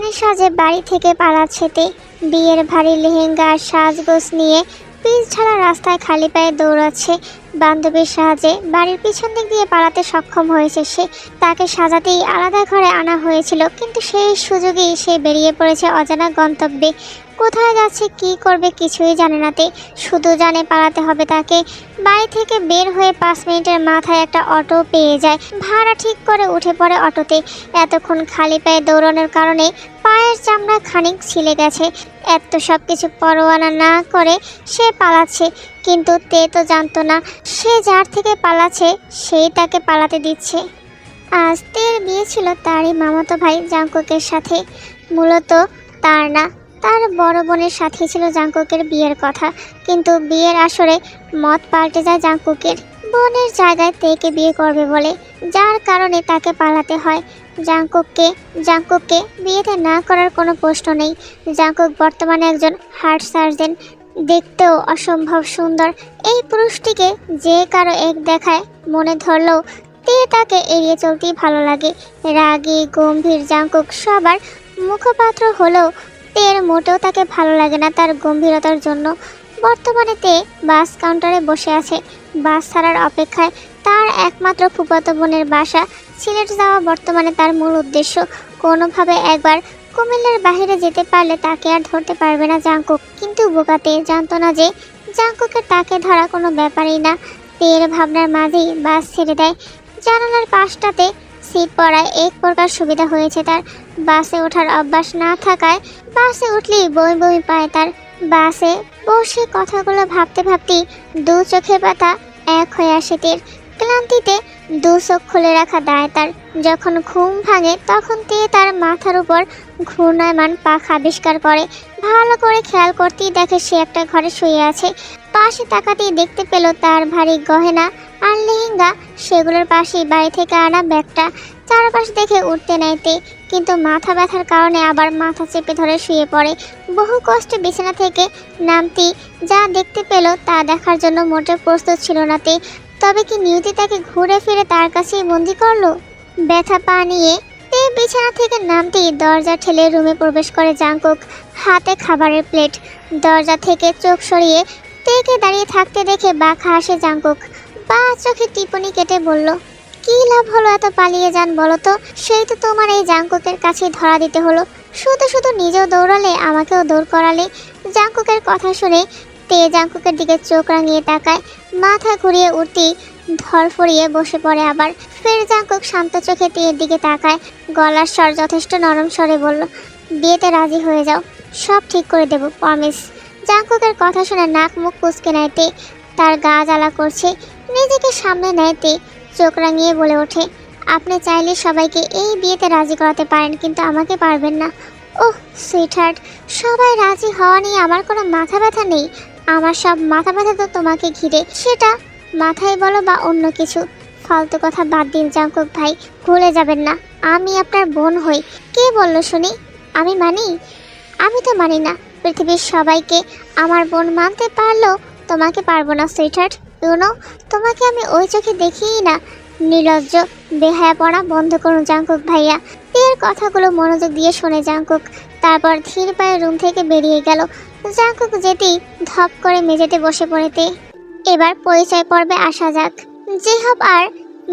রানী সাজে বাড়ি থেকে পালাচ্ছে তে। বিয়ের ভারী লেহেঙ্গা আর সাজগোজ নিয়ে পিচ ঢালা রাস্তায় খালি পায়ে দৌড়াচ্ছে। বান্ধবীর সাহায্যে বাড়ির পিছন দিক দিয়ে পালাতে সক্ষম হয়েছে সে। তাকে সাজাতেই আলাদা ঘরে আনা হয়েছিল, কিন্তু সেই সুযোগেই সে বেরিয়ে পড়েছে অজানা গন্তব্যে। কোথায় যাচ্ছে, কি করবে কিছুই জানে না তে, শুধু জানে পালাতে হবে তাকে। বাড়ি থেকে বের হয়ে 5 মিনিটের মাথায় একটা অটো পেয়ে যায়। ভাড়া ঠিক করে উঠে পড়ে অটোতে। এতক্ষণ খালি পায়ে দৌড়ানোর কারণে পায়ের চামড়া খানিক ছিলে গেছে। এত সব কিছু পরোয়ানা না করে সে পালাচ্ছে, কিন্তু তে তো জানতো না সে যার থেকে পালাচ্ছে সেই তাকে পালাতে দিচ্ছে। আজ তের বিয়ে ছিল তারই মামাতো ভাই জাংকুকের সাথে। মূলত তার না, তার বড় বোনের সাথে ছিল জাংকুকের বিয়ের কথা, কিন্তু বিয়ের আসরে মত পাল্টে যায় জাংকুকের। বোনের জায়গায় তেকে বিয়ে করবে বলে, যার কারণে তাকে পালাতে হয়। জাংকুককে বিয়েতে না করার কোনো প্রশ্ন নেই। জাংকুক বর্তমানে একজন হার্ট সার্জন, দেখতেও অসম্ভব সুন্দর। এই পুরুষটিকে যে কারো এক দেখায় মনে ধরলেও তে তাকে এড়িয়ে চলতেই ভালো লাগে। রাগী গম্ভীর জাংকুক সবার মুখপাত্র হলেও তের মোটেও তাকে ভালো লাগে না তার গম্ভীরতার জন্য। বর্তমানে তে বাস কাউন্টারে বসে আছে, বাস ছাড়ার অপেক্ষায়। তার একমাত্র ফুফাতো বোনের বাসা সিলেট যাওয়া বর্তমানে তার মূল উদ্দেশ্য। কোনোভাবে একবার কুমিল্লার বাইরে যেতে পারলে তাকে আর ধরতে পারবে না জাংকুক। কিন্তু বোকাতে জানতো না যে জাংকুকের তাকে ধরা কোনো ব্যাপারই না। তের ভাবনার মাঝেই বাস ছেড়ে দেয়। জানালার পাশটাতে সিট পড়ায় এক প্রকার সুবিধা হয়েছে তার। বাসে ওঠার অভ্যাস না থাকায় বাসে উঠলেই বমি বমি পায় তার। বাসে বসে কথাগুলো ভাবতে ভাবতেই দু চোখের পাতা এক হয়ে আসে তের। ক্লান্তিতে দু চোখ খুলে রাখা দায় তার। যখন ঘুম ভাঙে তখন তে তার মাথার উপর ঘূর্ণায়মান পাখা আবিষ্কার করে। ভালো করে খেয়াল করতেই দেখে সে একটা ঘরে শুয়ে আছে। পাশে তাকাতেই দেখতে পেল তার ভারী গহেনা আর লেহেঙ্গা, সেগুলোর পাশেই বাড়ি থেকে আনা ব্যাগটা। চারপাশ দেখে উঠতে নেয়তে, কিন্তু মাথা ব্যথার কারণে আবার মাথা চেপে ধরে শুয়ে পড়ে। বহু কষ্টে বিছানা থেকে নামতেই যা দেখতে পেল তা দেখার জন্য মোটেও প্রস্তুত ছিল না তে। তবে কি নিয়তি তাকে ঘুরে ফিরে তার কাছেই বন্দি করলো? ব্যথা পা নিয়ে তে বিছানা থেকে নামতেই দরজা ঠেলে রুমে প্রবেশ করে জাংকুক, হাতে খাবারের প্লেট। দরজা থেকে চোখ সরিয়ে তেকে দাঁড়িয়ে থাকতে দেখে বাঁকা হাসে জাংকুক। বা চোখে টিপনি কেটে বলল, কি লাভ হলো এত পালিয়ে যান বলো তো? সেই তো তোমার এই জাংকুকের কাছে ধরা দিতে হলো। শুধু শুধু নিজেও দৌড়ালে, আমাকেও দৌড় করালে। জাংকুকের কথা শুনে তে জাংকুকের দিকে চোখ রাঙিয়ে তাকায়। মাথা ঘুরিয়ে উঠতেই ধরফড়িয়ে বসে পড়ে আবার। ফের জাংকুক শান্ত চোখে তের দিকে তাকায়। গলার স্বর যথেষ্ট নরম স্বরে বলল, বিয়েতে রাজি হয়ে যাও, সব ঠিক করে দেব, প্রমিস। জাংকুকের কথা শুনে নাক মুখ কুঁচকে নেয় তে। তার গা জ্বালা করছে। নিজেকে সামনে নেয় তে, চোখ রাঙিয়ে বলে ওঠে, আপনি চাইলে সবাইকে এই বিয়েতে রাজি করাতে পারেন, কিন্তু আমাকে পারবেন না। ওহ সুইটহার্ট, সবাই রাজি হওয়া নিয়ে আমার কোনো মাথা ব্যথা নেই। আমার সব মাথা ব্যথা তো তোমাকে ঘিরে, সেটা মাথায় বলো বা অন্য কিছু। ফালতু কথা বাদ দিন জাংকুক ভাই, ভুলে যাবেন না আমি আপনার বোন হই। কে বললো শুনি? আমি মানি? আমি তো মানি না। পৃথিবীর সবাইকে আমার বোন মানতে পারলেও তোমাকে পারবো না সুইটহার্ট। ইউনো, তোমাকে আমি ওই চোখে দেখিই না। নির্লজ্জ, বেহায়াপনা বন্ধ করুন জাংকুক ভাইয়া। তের কথাগুলো মনোযোগ দিয়ে শোনে জাংকুক। তারপর ধীর পায়ে রুম থেকে বেরিয়ে গেল। জাংকুক যেতেই ধপ করে মেঝেতে বসে পড়েতে। এবার পরিচয় পর্বে আসা যাক। জেহব আর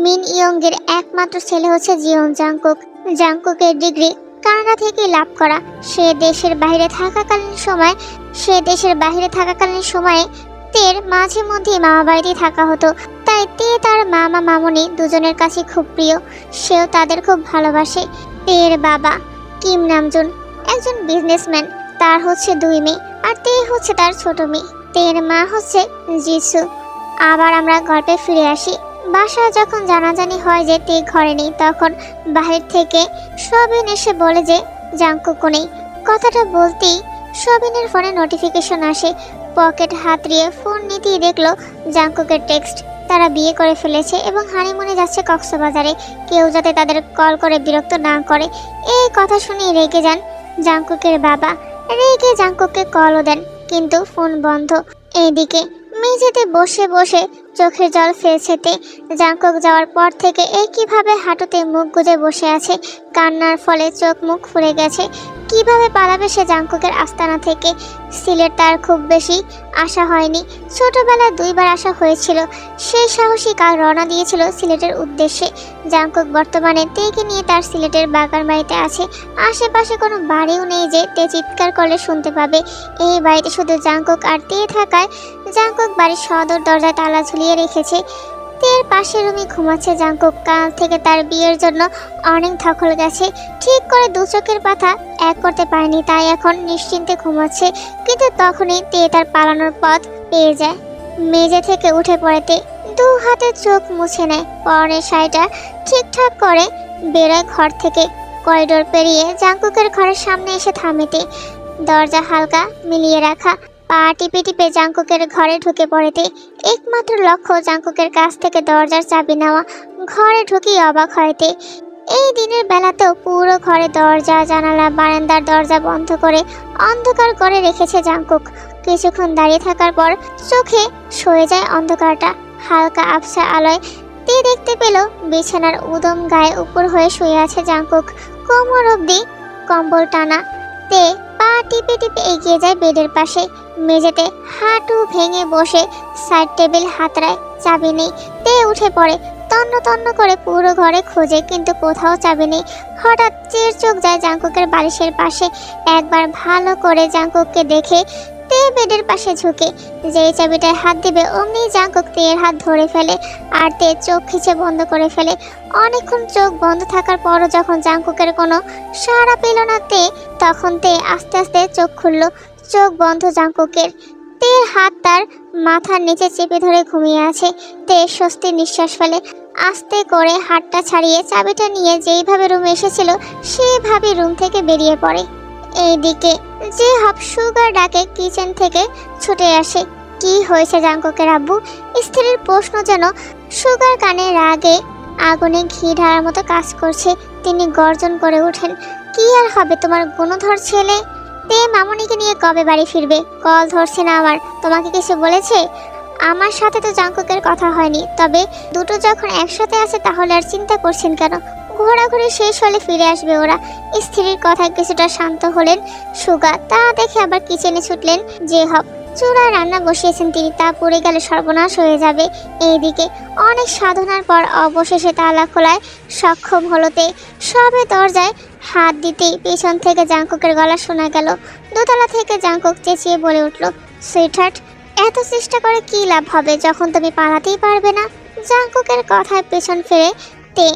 মিন ইয়ংয়ের একমাত্র ছেলে হচ্ছে জিয়ন জাংকুক। জাংকুকের ডিগ্রি কানাডা থেকে লাভ করা। সে দেশের বাইরে থাকাকালীন সময়ে তের মাঝে মধ্যে মামা বাড়িতে থাকা হতো। তাই তে তার মামা মামনি দুজনের কাছে খুব প্রিয়। সেও তাদের খুব ভালোবাসে। তের বাবা কিম নামজুন একজন বিজনেসম্যান। তার হচ্ছে 2 মেয়ে, আর তে হচ্ছে তার ছোট মেয়ে। তের মা হচ্ছে জিসু। আবার আমরা গল্পে ফিরে আসি। বাসায় যখন জানাজানি হয় যে তে ঘরে নেই, তখন বাহির থেকে সবিন এসে বলে যে জাংকুকও নেই। কথাটা বলতেই সবিনের ফোনে নোটিফিকেশন আসে। পকেট হাতড়িয়ে ফোন নিতেই দেখলো জাংকুকের টেক্সট। তারা বিয়ে করে ফেলেছে এবং হানিমুনে যাচ্ছে কক্সবাজারে। কেউ যাতে তাদের কল করে বিরক্ত না করে। এই কথা শুনে রেগে যান জাংকুকের বাবা। রেগে জাংকুককে কলও দেন, কিন্তু ফোন বন্ধ। এইদিকে মেঝেতে বসে বসে চোখের জল ফেলছে তে। জাংকুক যাওয়ার পর থেকে একইভাবে হাঁটুতে মুখ গুজে বসে আছে। কান্নার ফলে চোখ মুখ ফুলে গেছে। কিভাবে পালাবে সে জাংকুকের আস্তানা থেকে। সিলেট তার খুব বেশি আশা হয়নি, ছোটবেলায় 2বার আসা হয়েছিল। সেই সাহসী কাল রওনা দিয়েছিল সিলেটের উদ্দেশ্যে। জাংকুক বর্তমানে তেকে নিয়ে তার সিলেটের বাগান বাড়িতে আছে। আশেপাশে কোনো বাড়িও নেই যে তে চিৎকার করলে শুনতে পাবে। এই বাড়িতে শুধু জাংকুক আর তে থাকায় জাংকুক বাড়ির সদর দরজায় তালা ঝুলিয়ে রেখেছে। তের পাশের রুমে ঘুমাচ্ছে জাংকুক। কাল থেকে তার বিয়ের জন্য অনেক ধকল গেছে, ঠিক করে 2 চোখের পাতা এক করতে পারেনি, তাই এখন নিশ্চিন্তে ঘুমাচ্ছে। কিন্তু তখনই তে তার পালানোর পথ পেয়ে যায়। মেঝে থেকে উঠে পড়ে তে 2 হাতে চোখ মুছে নেয়, পরনের শাড়িটা ঠিকঠাক করে বেরোয় ঘর থেকে। করিডোর পেরিয়ে জাংকুকের ঘরের সামনে এসে থামে তে। দরজা হালকা মিলিয়ে রাখা, পা টিপে টিপে জাংকুকের ঘরে ঢুকে পড়েতে। একমাত্র লক্ষ্য জাংকুকের কাছ থেকে দরজার চাবি নেওয়া। ঘরে ঢুকেই অবাক হয়তে। এই দিনের বেলাতেও পুরো ঘরে দরজা জানালা বারান্দার দরজা বন্ধ করে অন্ধকার করে রেখেছে জাংকুক। কিছুক্ষণ দাঁড়িয়ে থাকার পর চোখে সয়ে যায় অন্ধকারটা। হালকা আবছা আলোয় তে দেখতে পেল বিছানার উদম গায়ে উপর হয়ে শুয়ে আছে জাংকুক, কোমর অবধি কম্বল টানা। তে পা টিপে টিপে এগিয়ে যায় বেডের পাশে। মেঝেতে হাঁটু ভেঙে বসে সাইড টেবিল হাতড়ায়, চাবি নেই। তে উঠে পড়ে, তন্ন তন্ন করে পুরো ঘরে খোঁজে, কিন্তু কোথাও চাবি নেই। হঠাৎ চের চোখ যায় জাংকুকের বালিশের পাশে। একবার ভালো করে জাংকুককে দেখে তে বেডের পাশে ঝুঁকে যেই চাবিটায় হাত দিবে অমনি জাংকুক তের হাত ধরে ফেলে আর তে চোখ খিচে বন্ধ করে ফেলে। অনেকক্ষণ চোখ বন্ধ থাকার পরও যখন জাংকুকের কোনো সাড়া পেল না তে, তখন তে আস্তে আস্তে চোখ খুলল। চোখ বন্ধ জাংকুকের। তের হাত তার মাথার নিচে চেপে ধরে ঘুমিয়ে আছে। তে স্বস্তির নিঃশ্বাস ফেলে। আস্তে করে হাতটা ছাড়িয়ে চাবিটা নিয়ে যেইভাবে রুমে এসেছিল সেভাবে রুম থেকে বেরিয়ে পড়ে। এইদিকে যে হব সুগার ডাকে কিচেন থেকে ছুটে আসে। কি হয়েছে জাংকুকের আব্বু? স্ত্রীর প্রশ্ন যেন সুগার কানে রাগে আগুনে ঘি ঢালার মতো কাজ করছে। তিনি গর্জন করে ওঠেন, কি আর হবে তোমার গুণধর ছেলে? তে মামনিকে নিয়ে কবে বাড়ি ফিরবে? কল ধরছে না আমার। তোমাকে কিছু বলেছে? আমার সাথে তো জাংকুকের কথা হয়নি, তবে দুটো যখন একসাথে আছে তাহলে আর চিন্তা করছেন কেন? ঘোরাঘুরি শেষ হলে ফিরে আসবে ওরা। স্ত্রীর কথায় কিছুটা শান্ত হলেন সুগা। তা দেখে আবার কিচেনে ছুটলেন যে হব। চূড়ায় রান্না বসিয়েছেন তিনি, তা পুড়ে গেলে সর্বনাশ হয়ে যাবে। এইদিকে অনেক সাধনার পর অবশেষে তালা খোলায় সক্ষম হলোতে। সবে দরজায় হাত দিতেই পেছন থেকে জাংকুকের গলা শোনা গেল। দোতলা থেকে জাংকুক চেঁচিয়ে বলে উঠল, সুইটহার্ট, এত চেষ্টা করে কি লাভ হবে যখন তুমি পালাতেই পারবে না? জাংকুকের কথায় পেছন ফিরে তে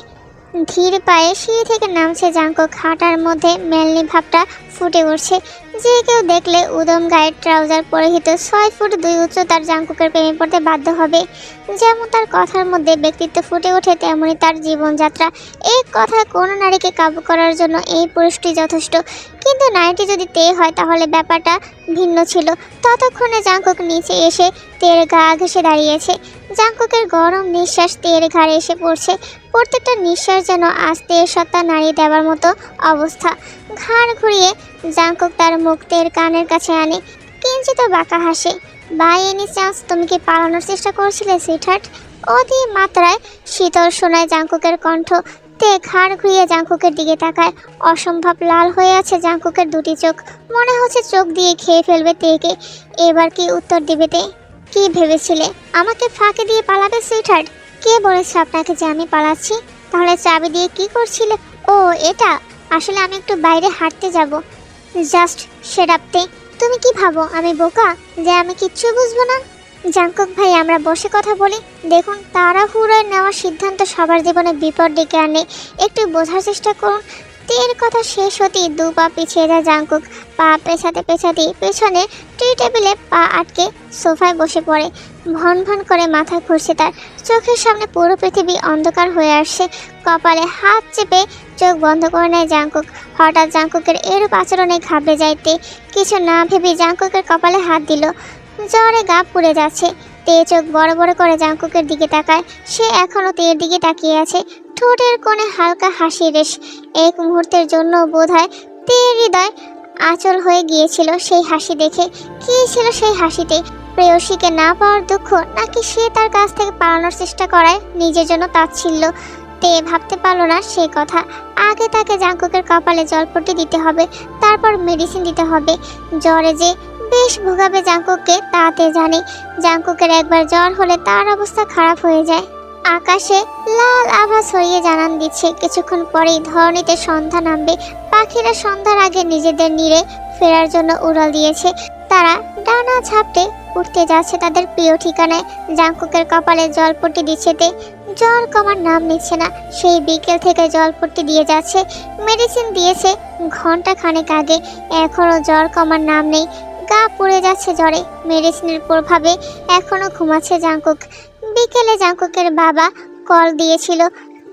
ধীর পায়ে সিঁড়ি থেকে নামছে জাংকুক। হাঁটার মধ্যে মেলনি ভাবটা ফুটে উঠছে। যে কেউ দেখলে উদম গায়ের ট্রাউজার পরিহিত 6 ফুট 2 উচ্চতার জাংকুকের প্রেমে পড়তে বাধ্য হবে। যেমন তার কথার মধ্যে ব্যক্তিত্ব ফুটে ওঠে, তেমনি তার জীবনযাত্রা। এই কথায় কোনো নারীকে কাবু করার জন্য এই পুরুষটি যথেষ্ট। কিন্তু নারীটি যদি তে হয় তাহলে ব্যাপারটা ভিন্ন ছিল। ততক্ষণে জাংকুক নিচে এসে তের গা ঘেঁষে দাঁড়িয়েছে। জাংকুকের গরম নিঃশ্বাস তের ঘাড়ে এসে পড়ছে। প্রত্যেকটা নিঃশ্বাস যেন আস্তে সত্তা নাড়িয়ে দেওয়ার মতো অবস্থা। ঘাড় ঘুরিয়ে জাংকুক তার মুখ তের কানের কাছে আনে। কিঞ্চিত বাঁকা হাসে। বাই এনি চান্স তুমি কি পালানোর চেষ্টা করছিলে সুইটহার্ট? অতি মাত্রায় শীতল শোনায় জাংকুকের কণ্ঠ। তে ঘাড় ঘুরিয়ে জাংকুকের দিকে তাকায়। অসম্ভব লাল হয়ে আছে জাংকুকের দুটি চোখ। মনে হচ্ছে চোখ দিয়ে খেয়ে ফেলবে তেকে। এবার কি উত্তর দিবে তে? কি ভেবেছিলে আমাকে ফাঁকি দিয়ে পালাবে সুইটহার্ট? কে বলেছে আপনাকে যে আমি পালাচ্ছি? তাহলে চাবি দিয়ে কি করছিলে? ও এটা, আসলে আমি একটু বাইরে হাঁটতে যাব। জাস্ট শেট আপ তে। তুমি কি ভাবো আমি বোকা যে আমি কিচ্ছু বুঝবো না? জাংকুক ভাই, আমরা বসে কথা বলি। দেখুন, তাড়াহুড়োয় নেওয়ার সিদ্ধান্ত সবার জীবনে বিপদ ডেকে আনে। একটু বোঝার চেষ্টা করুন। তের কথা শেষ হতেই 2 পা পিছিয়ে যায় জাংকুক। পা পেছাতে পেছাতেই পেছনে টি টেবিলে পা আটকে সোফায় বসে পড়ে। ভন ভন করে মাথা ঘুরছে তার। চোখের সামনে পুরো পৃথিবী অন্ধকার হয়ে আসছে। কপালে হাত চেপে চোখ বন্ধ করে নেয় জাংকুক। হঠাৎ জাংকুকের এরূপ আচরণে ঘাবড়ে যাইতে কিছু না ভেবে জাংকুকের কপালে হাত দিল। জ্বরে গা পুড়ে যাচ্ছে। তে চোখ বড় বড় করে জাংকুকের দিকে তাকায়। সে এখনও তের দিকে তাকিয়ে আছে। ঠোঁটের কোণে হালকা হাসি রেশ। এক মুহূর্তের জন্য বোধহয় তের হৃদয় আঁচল হয়ে গিয়েছিল সেই হাসি দেখে। কি ছিল সেই হাসিতে? প্রেয়সীকে না পাওয়ার দুঃখ, নাকি সে তার কাছ থেকে পালানোর চেষ্টা করায় নিজের জন্য তাচ্ছিল্য? তে ভাবতে পারলো না সে কথা। আগে তাকে জাঙ্কুকের কপালে জলপট্টি দিতে হবে, তারপর মেডিসিন দিতে হবে। জ্বরে যে বেশ ভোগাবে জাঙ্কুককে তাতে জানে। জাঙ্কুকের একবার জ্বর হলে তার অবস্থা খারাপ হয়ে যায়। আকাশে লাল আভা ছড়িয়ে জানান দিচ্ছে কিছুক্ষণ পরেই ধরণীতে সন্ধ্যা নামবে। পাখিরা সন্ধ্যার আগে নিজেদের নীড়ে ফেরার জন্য উড়াল দিয়েছে। তারা ডানা ঝাপটে উঠতে যাচ্ছে তাদের প্রিয় ঠিকানায়। জাঙ্কুকের কপালে জলপট্টি দিচ্ছে তে। জ্বর কমার নাম নিচ্ছে না। সেই বিকেল থেকে জলপট্টি দিয়ে যাচ্ছে, মেডিসিন দিয়েছে ঘন্টা খানেক আগে, এখনও জ্বর কমার নাম নেই। গা পুড়ে যাচ্ছে জ্বরে। মেডিসিনের প্রভাবে এখনও ঘুমাচ্ছে জাঙ্কুক। বিকেলে জাঙ্কুকের বাবা কল দিয়েছিল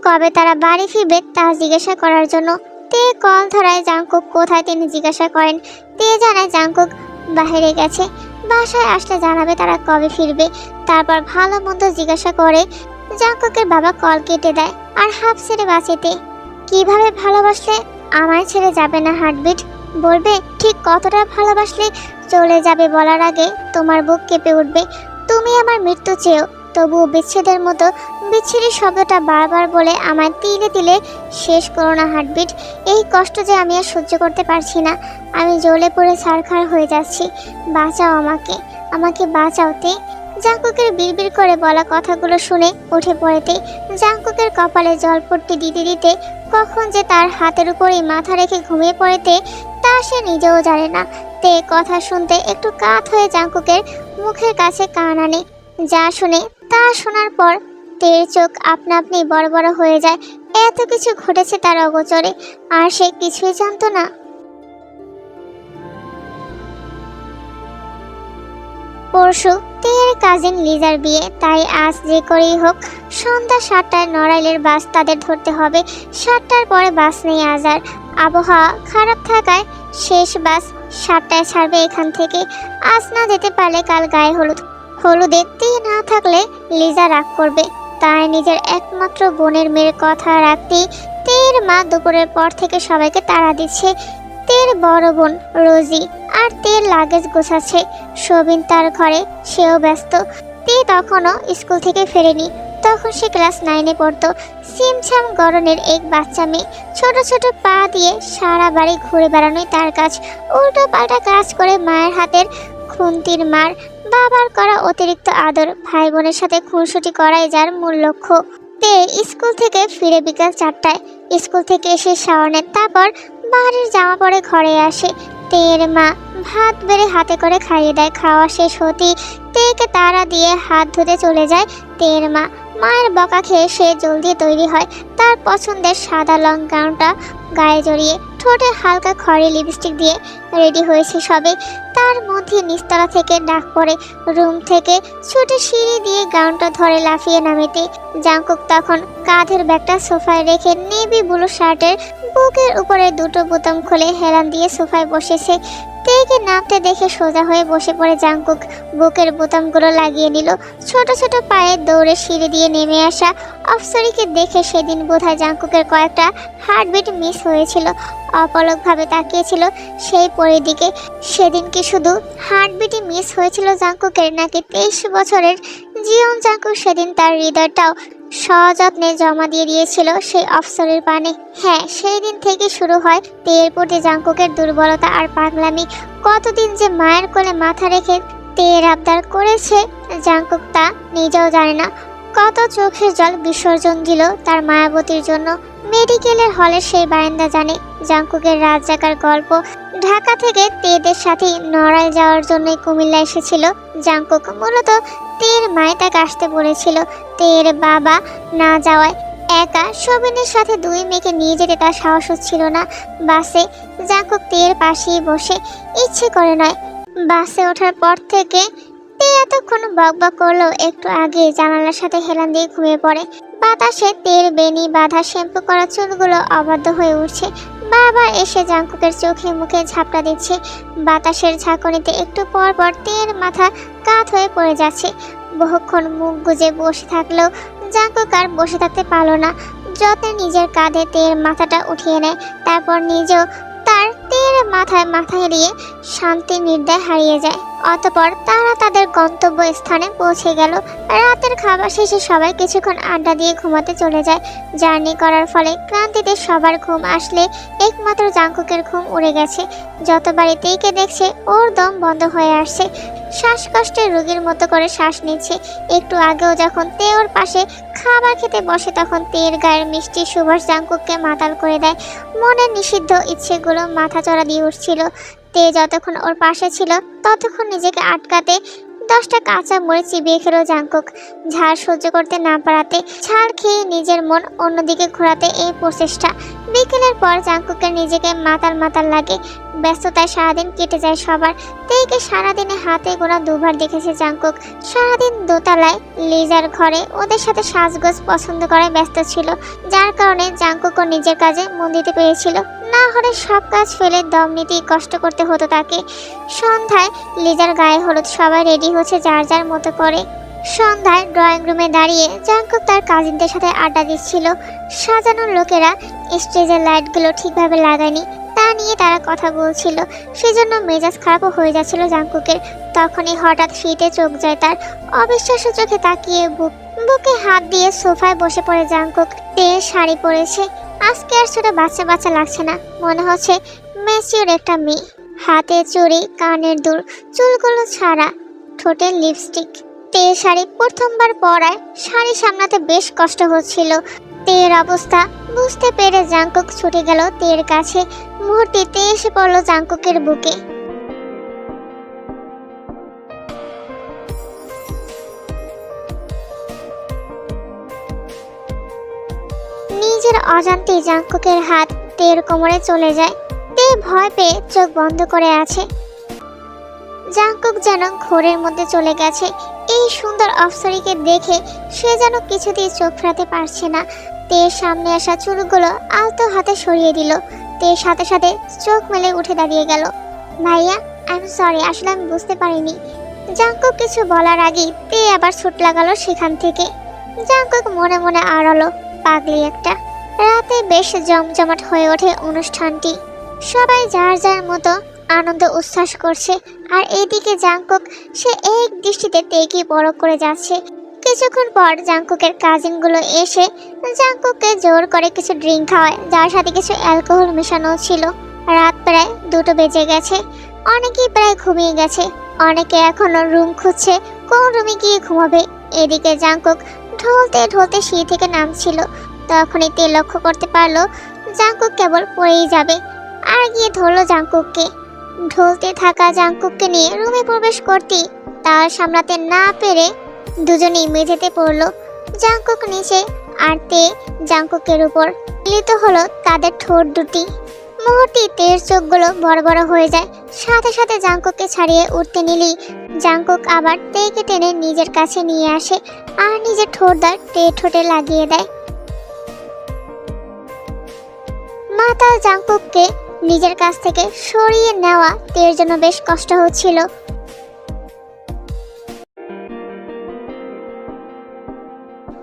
কবে তারা বাড়ি ফিরবে তা জিজ্ঞাসা করার জন্য। তে কল ধরায় জাঙ্কুক কোথায় তিনি জিজ্ঞাসা করেন। তে জানায় জাঙ্কুক বাইরে গেছে, বাসায় আসলে জানাবে তারা কবে ফিরবে। তারপর ভালো মন্দ জিজ্ঞাসা করে জাঙ্কুকের বাবা কল কেটে দেয় আর হাফ ছেড়ে বাঁচিতে। কিভাবে ভালোবাসলে আমায় ছেড়ে যাবে না হার্টবিট? বলবে ঠিক কতটা ভালোবাসলে চলে যাবে বলার আগে তোমার বুক কেঁপে উঠবে। তুমি আমার মৃত্যু চেয়েও তবুও বিচ্ছেদের মতো বিচ্ছিরি শব্দটা বারবার বলে আমায় তিলে তিলে শেষ করো না হার্টবিট। এই কষ্ট যে আমি আর সহ্য করতে পারছি না। আমি জ্বলে পড়ে ছারখার হয়ে যাচ্ছি। বাঁচাও আমাকে, আমাকে বাঁচাওতে। জাঙ্কুকের বিড়বিড় করে বলা কথাগুলো শুনে উঠে পড়েতে জাঙ্কুকের কপালে জলপট্টি দিতে দিতে কখন যে তার হাতের উপরেই মাথা রেখে ঘুমিয়ে পড়েতে তা সে নিজেও জানে না। তে কথা শুনতে একটু কাত হয়ে জাঙ্কুকের মুখের কাছে কান আনে। যা শুনে তা শোনার পর তের চোখ আপনা আপনি বড় বড় হয়ে যায়। এত কিছু ঘটেছে তার অগোচরে, আর সে কিছুই জানতো না। পরশু তের কাজিন লিজার বিয়ে, তাই আজ যে করেই হোক সন্ধ্যা 7টায় নড়াইলের বাস তাদের ধরতে হবে। 7টার পরে বাস নেই আজ আর। আবহাওয়া খারাপ থাকায় শেষ বাস 7টায় ছাড়বে এখান থেকে। আজ না যেতে পারলে কাল গায়ে হলুদে তে না থাকলে লিজা রাগ করবে। তাই নিজের একমাত্র বোনের মেয়ের কথা রাখতেই তের মা দুপুরের পর থেকে সবাইকে তাড়া দিচ্ছে। তের বড় বোন রোজি আর তের লাগেজ গোছাচ্ছে। সবিন তার ঘরে, সেও ব্যস্ত। তে তখনও স্কুল থেকে ফেরেনি। তখন সে ক্লাস 9-এ পড়তো। সিমছাম গড়নের এক বাচ্চা মেয়ে। ছোট ছোট পা দিয়ে সারা বাড়ি ঘুরে বেড়ানোই তার কাজ। উল্টো পাল্টা কাজ করে মায়ের হাতের খুন্তির মার, বাবার করা অতিরিক্ত আদর, ভাই বোনের সাথে খুনসুটি করাই যার মূল লক্ষ্য। তে স্কুল থেকে ফিরে বিকাল 4টায়। স্কুল থেকে এসে শাওয়ার নেয়, তারপর বাড়ির জামা পরে ঘরে আসে। তের মা ভাত বেড়ে হাতে করে খাইয়ে দেয়। খাওয়া শেষ হতেই তেকে তাড়া দিয়ে হাত ধুতে চলে যায় তের মা। মায়ের বকা খেয়ে সে জলদি তৈরি হয়। তার পছন্দের সাদা লং গাউনটা গায়ে জড়িয়ে, ঠোঁটে হালকা খড়ি লিপস্টিক দিয়ে রেডি হয়েছে সবে। তার মধ্যে নিচতলা থেকে ডাক পড়ে। রুম থেকে ছুটে সিঁড়ি দিয়ে গাউনটা ধরে লাফিয়ে নামেতে জাঙ্কুক তখন কাঁধের ব্যাগটা সোফায় রেখে নেভি ব্লু শার্টের বুকের উপরে দুটো বোতাম খুলে হেলান দিয়ে সোফায় বসেছে। তেকে নামতে দেখে সোজা হয়ে বসে পড়ে জাঙ্কুক। বুকের বোতামগুলো লাগিয়ে নিল। ছোট ছোট পায়ে দৌড়ে সিঁড়ি দিয়ে নেমে আসা অফসরিকে দেখে সেদিন বোধহয় জাঙ্কুকের কয়েকটা হার্টবিট মিস হয়েছিল। অপলকভাবে তাকিয়েছিল সেই পরের দিকে। সেদিন কি শুধু হার্টবিটই মিস হয়েছিল জাঙ্কুকের, নাকি 23 বছরের জীবন? জাঙ্কুক সেদিন তার হৃদয়টাও সযত্নে জমা দিয়ে দিয়েছিল সেই অফসরের পানে। হ্যাঁ, সেই দিন থেকে শুরু হয় তের প্রতি জাঙ্কুকের দুর্বলতা আর পাগলামি। কতদিন যে মায়ের কোলে মাথা রেখে তের আবদার করেছে জাঙ্কুক তা নিজেও জানে না। কত চোখের জল বিসর্জন দিল তার মায়াবতীর জন্য। মেডিকেলের হলে সেই বারান্দা জানে জাঙ্কুকের রাত জাগার গল্প। ঢাকা থেকে তেদের সাথে নড়াইল যাওয়ার জন্যই কুমিল্লা এসেছিল জাঙ্কুক। মূলত তের মায় তাকে আসতে বলেছিল। তের বাবা না যাওয়ায় একা সবিনের সাথে দুই মেয়েকে নিয়ে যেতে তার সাহস হচ্ছিল না। বাসে জাঙ্কুক তের পাশেই বসে, ইচ্ছে করে নয়। বাসে ওঠার পর থেকে তে এতক্ষণ বকবক করলেও একটু আগে জানালার সাথে হেলান দিয়ে ঘুমিয়ে পড়ে। বাতাসে তের বেনি বাঁধা শ্যাম্পু করা চুলগুলো অবাধ্য হয়ে উঠছে। বারবার এসে জাঙ্কুকের চোখে মুখে ঝাপটা দিচ্ছে। বাতাসের ঝাঁকুনিতে একটু পর পর তের মাথা কাত হয়ে পড়ে যাচ্ছে। বহুক্ষণ মুখ গুজে বসে থাকলেও জাঙ্কুক আর বসে থাকতে পারল না। যত্নে নিজের কাঁধে তের মাথাটা উঠিয়ে নেয়। তারপর নিজেও তার তের মাথায় মাথা হেলিয়ে শান্তি নির্দায় হারিয়ে যায়। অতঃপর তারা তাদের গন্তব্য স্থানে পৌঁছে গেল। রাতের খাবার শেষে সবাই কিছুক্ষণ আড্ডা দিয়ে ঘুমাতে চলে যায়। জার্নি করার ফলে ক্লান্তিতে সবার ঘুম আসলে একমাত্র জাংকুকের ঘুম উড়ে গেছে। যতবারই তেইকে দেখছে ওর দম বন্ধ হয়ে আসছে, শ্বাসকষ্টের রোগীর মতো করে শ্বাস নিচ্ছে। একটু আগেও যখন তে ওর পাশে খাবার খেতে বসে তখন তের গায়ের মিষ্টি সুবাস জাংকুককে মাতাল করে দেয়। মনের নিষিদ্ধ ইচ্ছেগুলো মাথা চড়া দিয়ে উঠছিল। তে যতক্ষণ ওর পাশে ছিল ততক্ষণ নিজেকে আটকাতে 10টা কাঁচা মরিচ চিবিয়ে খেলো জাংকুক। ঝাল সহ্য করতে না পারাতে ছাল খেয়ে নিজের মন অন্যদিকে ঘোরাতে এই প্রচেষ্টা। বিকেলের পর জাংকুকের নিজেকে মাতাল মাতাল লাগে। ব্যস্ততায় সারাদিন কেটে যায় সবার। তেইকে সারাদিনে হাতে গোনা দুবার দেখেছে জাংকুক। সারাদিন দোতলায় লিজার ঘরে ওদের সাথে সাজগোজ পছন্দ করায় ব্যস্ত ছিল, যার কারণে জাংকুকও নিজের কাজে মন দিতে পেরেছিল। না হলে সব কাজ ফেলে দম নিতেই কষ্ট করতে হতো তাকে। সন্ধ্যায় লিজার গায়ে হলুদ, সবাই রেডি হচ্ছে যার যার মতো করে। সন্ধ্যায় ড্রয়িং রুমে দাঁড়িয়ে জাংকুক তার কাজিনদের সাথে আড্ডা দিচ্ছিল। সাজানোর লোকেরা স্টেজের লাইটগুলো ঠিকভাবে লাগায়নি, তা নিয়ে তারা কথা বলছিল। সেজন্য মেজাজ খারাপও হয়ে যাচ্ছিল জাংকুকের। তখনই হঠাৎ ফিটে চোখ যায় তার। অবিশ্বাস্য চোখে তাকিয়ে বুকে হাত দিয়ে সোফায় বসে পড়ে জাংকুক। তে শাড়ি পরেছে। আজকে আর ছোট বাচ্চা বাচ্চা লাগছে না, মনে হচ্ছে ম্যাচিওর একটা মেয়ে। হাতে চুড়ি, কানের দুল, চুলগুলো ছাড়া, ঠোঁটে লিপস্টিক। তে শাড়ি প্রথমবার পরায় শাড়ি সামলাতে বেশ কষ্ট হচ্ছিল। তের অবস্থা বুঝতে পেরে জাংকুক ছুটে গেল তের কাছে। মুহূর্তে এসে পড়ল জাংকুকের বুকে। নিজের অজান্তেই জাংকুকের হাত তের কোমরে চলে যায়। তে ভয় পেয়ে চোখ বন্ধ করে আছে। জাংকুক যেন ঘোরের মধ্যে চলে গেছে। এই সুন্দর অফসরিকে দেখে সে যেন কিছুতেই চোখ ফেরাতে পারছে না। তের সামনে আসা চুলগুলো আলতো হাতে সরিয়ে দিল। তের সাথে সাথে চোখ মেলে উঠে দাঁড়িয়ে গেল। ভাইয়া, আই এম সরি, আসলে আমি বুঝতে পারিনি। জাংকুক কিছু বলার আগেই তে আবার ছুট লাগালো সেখান থেকে। জাংকুক মনে মনে আড়ালো, পাগলি একটা। রাতে বেশ জমজমাট হয়ে ওঠে অনুষ্ঠানটি। সবাই যার যার মতো আনন্দ উচ্ছ্বাস করছে, আর এইদিকে জাংকুক সে এক দৃষ্টিতে তেকে বড় করে যাচ্ছে। কিছুক্ষণ পর জাংকুকের কাজিনগুলো এসে জাংকুককে জোর করে কিছু ড্রিঙ্ক খাওয়ায়, যার সাথে কিছু অ্যালকোহল মেশানো ছিল। রাত প্রায় 2টো বেজে গেছে। অনেকেই প্রায় ঘুমিয়ে গেছে, অনেকে এখনো রুম খুঁজছে কোন রুমে গিয়ে ঘুমাবে। এদিকে জাংকুক ঢলতে ঢলতে সিঁড়ি থেকে নামছিল। তখনই তে লক্ষ্য করতে পারলো জাংকুক কেবল পড়েই যাবে, আর গিয়ে ধরলো জাংকুককে। ঢলতে থাকা জাংকুককে নিয়ে রুমে প্রবেশ করতেই তার সামলাতে না পেরে দুজনেই মেঝেতে পড়লো। জাংকুক নিচে আর তে জাংকুকের উপর। মিলিত হলো তাদের ঠোঁট দুটি। মুহূর্তে তের চোখগুলো বড় বড় হয়ে যায়। সাথে সাথে জাংকুককে ছাড়িয়ে উঠতে নিলেই জাংকুক আবার তেকে টেনে নিজের কাছে নিয়ে আসে আর নিজের ঠোঁটদার তে ঠোঁটে লাগিয়ে দেয়। মাতাল জাংকুককে নিজের কাছ থেকে সরিয়ে নেওয়া তের জন্য বেশ কষ্ট হচ্ছিল।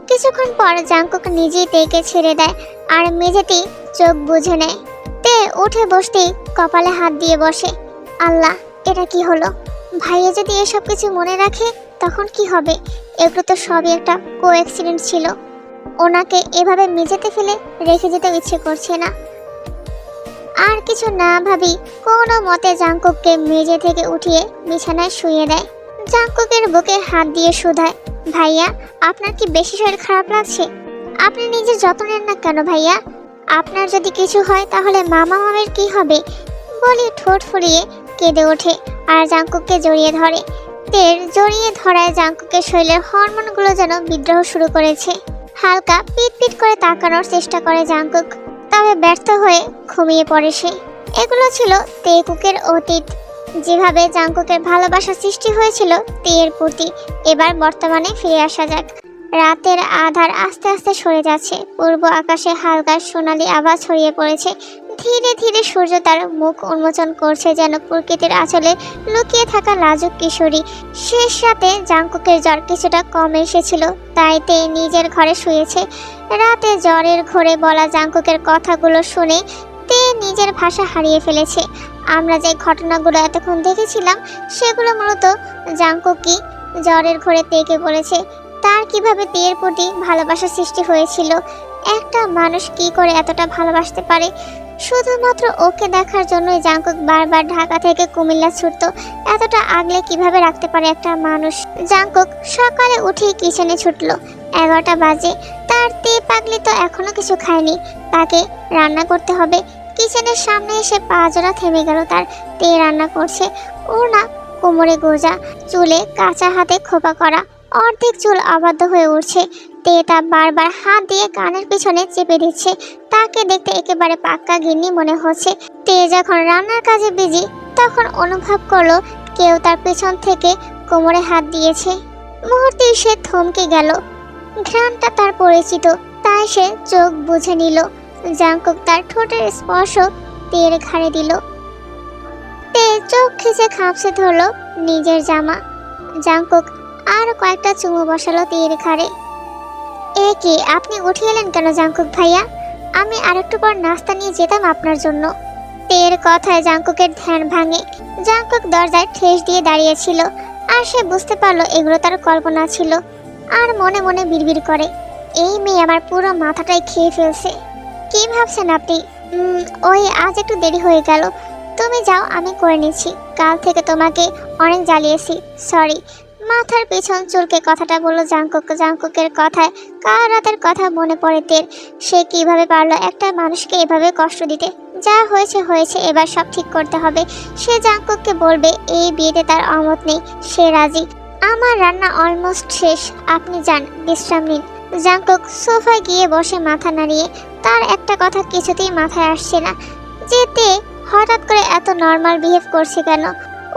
কিছুক্ষণ পর জাংকুক নিজেই তেকে ছেড়ে দেয় আর মেঝেতেই চোখ বুঝে নেয়। তে উঠে বসতেই কপালে হাত দিয়ে বসে। আল্লাহ, এটা কি হলো? ভাইয়া যদি এসব কিছু মনে রাখে তখন কি হবে? এগুলো তো সবই একটা কোঅ্যাক্সিডেন্ট ছিল। ওনাকে এভাবে মেঝেতে ফেলে রেখে যেতে ইচ্ছে করছে না। আর কিছু না ভাবি কোনো মতে জাংকুককে মেঝে থেকে উঠিয়ে বিছানায় শুইয়ে দেয়। জাংকুকের বুকে হাত দিয়ে শুধায়, ভাইয়া, আপনার কি বেশি শরীর খারাপ লাগছে? আপনি নিজের যত্ন নেন না কেন ভাইয়া? আপনার যদি কিছু হয় তাহলে মামা মামের কি হবে? বলি ঠোঁট ফুলিয়ে কেঁদে ওঠে আর জাংকুককে জড়িয়ে ধরে। তের জড়িয়ে ধরায় জাংকুকের শরীরের হরমোনগুলো যেন বিদ্রোহ শুরু করেছে। হালকা পিট পিট করে তাকানোর চেষ্টা করে জাংকুক, তবে ব্যর্থ হয়ে ঘুমিয়ে পড়ে সে। এগুলো ছিল তেকুকের অতীত। যেভাবে জাংকুকের ভালোবাসা সৃষ্টি হয়েছিল তের প্রতি, এবার বর্তমানে ফিরে আসা যাক। রাতের আধার আস্তে আস্তে সরে যাচ্ছে। পূর্ব আকাশে হালকা সোনালি আভা ছড়িয়ে পড়েছে। ধীরে ধীরে সূর্য তার মুখ উন্মোচন করছে, যেন প্রকৃতির আঁচলে লুকিয়ে থাকা লাজুক কিশোরী। শেষ রাতে জাংকুকের জ্বর কিছুটা কম এসেছিল, তাই তে নিজের ঘরে শুয়েছে। রাতে জ্বরের ঘোরে বলা জাংকুকের কথাগুলো শুনে তে নিজের ভাষা হারিয়ে ফেলেছে। আমরা যে ঘটনাগুলো এতক্ষণ দেখেছিলাম সেগুলো মূলত জাংকুকই জ্বরের ঘোরে তেকে বলেছে তার কিভাবে তের প্রতি ভালোবাসা সৃষ্টি হয়েছিল। একটা মানুষ কি করে এতটা ভালোবাসতে পারে। শুধুমাত্র ওকে দেখার জন্যই জাংকুক বারবার ঢাকা থেকে কুমিল্লা ছুটতো। এতটা আগলে কিভাবে রাখতে পারে একটা মানুষ। জাংকুক সকালে উঠেই কিচেনে ছুটলো। 11টা বাজে। তার তে পাগলি তো এখনো কিছু খায়নি, তাকে রান্না করতে হবে। কিচেনের সামনে এসে পা জোড়া থেমে গেল তার। তে রান্না করছে। ও না কোমরে গোজা, চুলে কাঁচা হাতে খোপা করা, অর্ধেক চুল অবাধ্য হয়ে উঠছে। তে তা বারবার হাত দিয়ে কানের পিছনে চেপে দিচ্ছে। তাকে দেখতে একেবারে পাক্কা গিন্নি মনে হচ্ছে। তে যখন রান্নার কাজে বিজি তখন অনুভব করলো কেউ তার পেছন থেকে কোমরে হাত দিয়েছে। মুহূর্তে সে থমকে গেল। ঘ্রাণটা তার পরিচিত, তাই সে চোখ বুঝে নিল। জাংকুক তার ঠোঁটের স্পর্শ তের ঘাড়ে দিল। তে চোখ খিচে খামছে ধরলো নিজের জামা। জাংকুক আর কয়েকটা চুমু বসালো তের ঘাড়ে। এ কি, আপনি উঠে এলেন কেন জাংকুক ভাইয়া? আমি আরেকটু পর নাস্তা নিয়ে যেতাম আপনার জন্য। তের কথায় জাংকুকের ধ্যান ভাঙে। জাংকুক দরজায় ঠেস দিয়ে দাঁড়িয়েছিল, আর সে বুঝতে পারলো এগুলো তার কল্পনা ছিল। আর মনে মনে বিড়বিড় করে, এই মেয়ে আমার পুরো মাথাটাই খেয়ে ফেলছে। কি ভাবছেন আপনি? ওই আজ একটু দেরি হয়ে গেল। তুমি যাও, আমি করে নিচ্ছি। কাল থেকে তোমাকে অনেক জ্বালিয়েছি, সরি। মাথার পিছন চুলকে কথাটা বলল জাংকুক। জাংকুকের কথায় কাল রাতের কথা মনে পড়ে তের। সে কিভাবে পারলো একটা মানুষকে এভাবে কষ্ট দিতে। যা হয়েছে হয়েছে, এবার সব ঠিক করতে হবে। সে জাংকুককে বলবে এই বিয়েতে তার অমত নেই, সে রাজি। আমার রান্না অলমোস্ট শেষ, আপনি যান, বিশ্রাম নিন। জাংকুক সোফায় গিয়ে বসে মাথা নাড়িয়ে। তার একটা কথা কিছুতেই মাথায় আসছে না, যেতে হঠাৎ করে এত নর্মাল বিহেভ করছে কেন।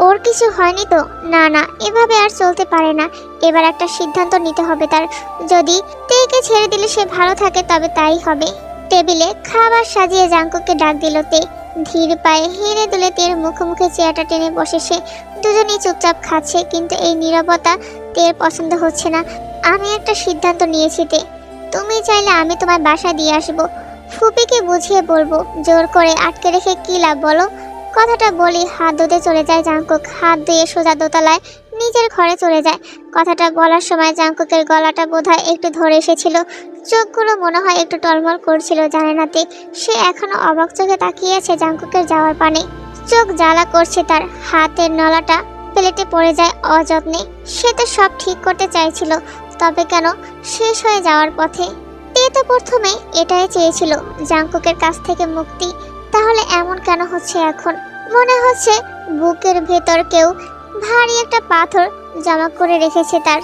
ওর কিছু হয়নি তো? না না, এভাবে আর চলতে পারে না। এবার একটা সিদ্ধান্ত নিতে হবে তার। যদি তেকে ছেড়ে দিলে সে ভালো থাকে তবে তাই হবে। টেবিলে খাবার সাজিয়ে জাংকুককে ডাক দিল তে। ধীর পায়ে হেলে দুলে তের মুখোমুখি চেয়ারটা টেনে বসে সে। দুজনেই চুপচাপ খাচ্ছে, কিন্তু এই নীরবতা তের পছন্দ হচ্ছে না। আমি একটা সিদ্ধান্ত নিয়েছি তে, তুমি চাইলে আমি তোমার বাসায় দিয়ে আসবো। ফুপিকে বুঝিয়ে বলবো, জোর করে আটকে রেখে কি লাভ বলো? কথাটা বলি হাত ধুতে চলে যায় জাংকুক। হাত ধুয়ে সোজা দোতলায় নিজের ঘরে চলে যায়। কথাটা বলার সময় জাংকুকের গলাটা বোধহয় একটু ধরে এসেছিল। চোখগুলো মনে হয় একটু টলমল করছিল, জানে না তে। সে এখনো অবাক চোখে তাকিয়ে আছে জাংকুকের যাওয়ার পানে। চোখ জ্বালা করছে তার। হাতের নলাটা প্লেটে পড়ে যায় অযত্নে। সে তো সব ঠিক করতে চাইছিল, তবে কেন শেষ হয়ে যাওয়ার পথে। তে তো প্রথমে এটাই চেয়েছিল, জাংকুকের কাছ থেকে মুক্তি। তাহলে এমন কেন হচ্ছে এখন? মনে হচ্ছে বুকের ভেতর কেউ ভারী একটা পাথর জমা করে রেখেছে তার।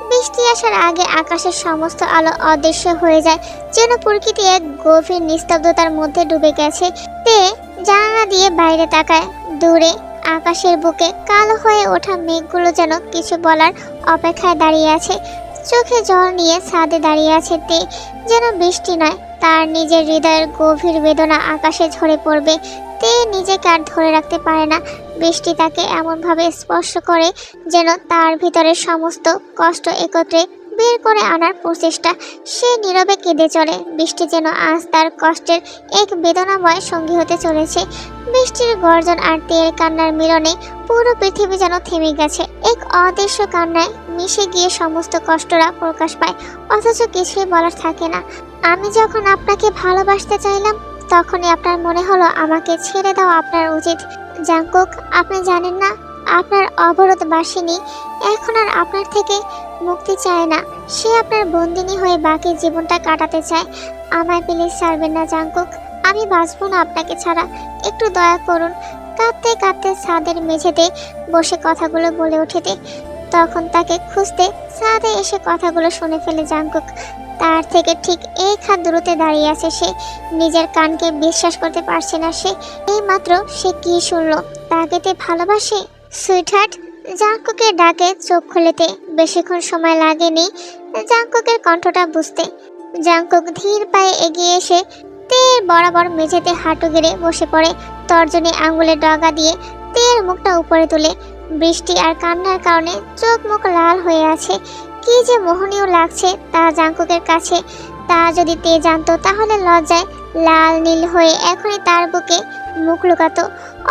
বৃষ্টি আসার আগে আকাশের সমস্ত আলো অদৃশ্য হয়ে যায়, যেন প্রকৃতি এক গভীর নিস্তব্ধতার মধ্যে ডুবে গেছে। তে জানালা দিয়ে বাইরে তাকায়। দূরে আকাশের বুকে কালো হয়ে ওঠা মেঘগুলো যেন কিছু বলার অপেক্ষায় দাঁড়িয়ে আছে। চোখে জল নিয়ে ছাদে দাঁড়িয়ে আছে তে, যেন বৃষ্টি নয়, তার নিজের হৃদয়ের গভীর বেদনা আকাশে ঝরে পড়বে। তে নিজেকে আর ধরে রাখতে পারে না। বৃষ্টি তাকে এমনভাবে স্পর্শ করে যেন তার ভিতরের সমস্ত কষ্ট একত্রে বের করে আনার প্রচেষ্টা। সে নীরবে কেঁদে চলে। বৃষ্টি যেন আজ তার কষ্টের এক বেদনাময় সঙ্গী হতে চলেছে। বৃষ্টির গর্জন আর তের কান্নার মিলনে পুরো পৃথিবী যেন থেমে গেছে। এক অদৃশ্য কান্নায় মিশে গিয়ে সমস্ত কষ্টরা প্রকাশ পায়, অথচ কিছুই বলার থাকে না। আমি যখন আপনাকে ভালোবাসতে চাইলাম তখনই আপনার মনে হলো আমাকে ছেড়ে দেওয়া আপনার উচিত। জাংকুক, আপনি জানেন না, আপনার অবরোধ বাসিনী এখন আর আপনার থেকে মুক্তি চায় না। সে আপনার বন্দিনী হয়ে বাকি জীবনটা কাটাতে চায়। আমায় প্লিজ ছাড়বেন না জাংকুক, আমি বাঁচবো না আপনাকে ছাড়া। একটু দয়া করুন। কাঁদতে কাঁদতে ছাদের মেঝেতে বসে কথাগুলো বলে ওঠেতে। তখন তাকে খুঁজতে ছাদে এসে কথাগুলো শুনে ফেলে জাংকুক। তার থেকে ঠিক এক হাত দূরত্বে দাঁড়িয়ে আছে সে। নিজের কানকে বিশ্বাস করতে পারছে না সে। এইমাত্র সে কি শুনলো? তাকে তে ভালোবাসে? সুইটহার্ট, জাংকুকের ডাকে চোখ খুলেতে বেশিক্ষণ সময় লাগেনি জাংকুকের কণ্ঠটা বুঝতে। জাংকুক ধীর পায়ে এগিয়ে এসে তের বরাবর মেঝেতে হাঁটু গেড়ে বসে পড়ে। তর্জনী আঙ্গুলের ডগা দিয়ে তের মুখটা উপরে তুলে। বৃষ্টি আর কান্নার কারণে চোখ মুখ লাল হয়ে আছে। কি যে মোহনীয় লাগছে তা জাংকুকের কাছে। তা যদি তে জানতো তাহলে লজ্জায় লাল নীল হয়ে এখনই তার বুকে মুখ লুকাতো।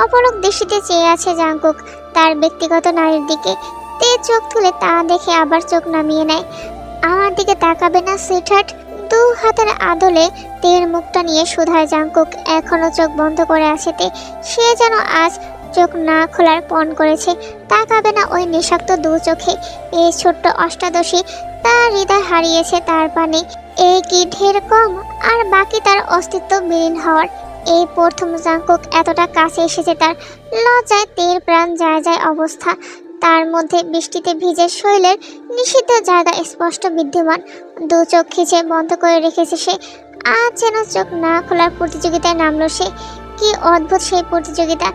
অপলক দৃষ্টিতে চেয়ে আছে জাঙ্কুক তার ব্যক্তিগত নারীর দিকে। তে চোখ তুলে তা দেখে আবার চোখ নামিয়ে নেয়। আমার দিকে তাকাবে না সুইটহার্ট? দু হাতের আদলে তের মুখটা নিয়ে শুধায় জাঙ্কুক। এখনো চোখ বন্ধ করে আছে তে। সে যেন আজ চোখ না খোলার পণ করেছে। তাকাবে না ওই নিঃশক্ত দু চোখে? এই ছোট্ট অষ্টাদশী তার হৃদয় হারিয়েছে তার পানে। এই কি ঢের কম? আর বাকি তার অস্তিত্ব বিলীন হওয়ার। এই প্রথম জাঙ্কুক এতটা কাছে এসেছে তার। লজ্জায় তের প্রাণ যায় যায় অবস্থা। তার মধ্যে বৃষ্টিতে ভিজে শৈলের নিষিদ্ধ জায়গা স্পষ্ট বিদ্যমান। দু চোখ খিচে বন্ধ করে রেখেছে সে। আজ যেন চোখ না খোলার প্রতিযোগিতায় নামলো সে। কি অদ্ভুত সেই প্রতিযোগিতা!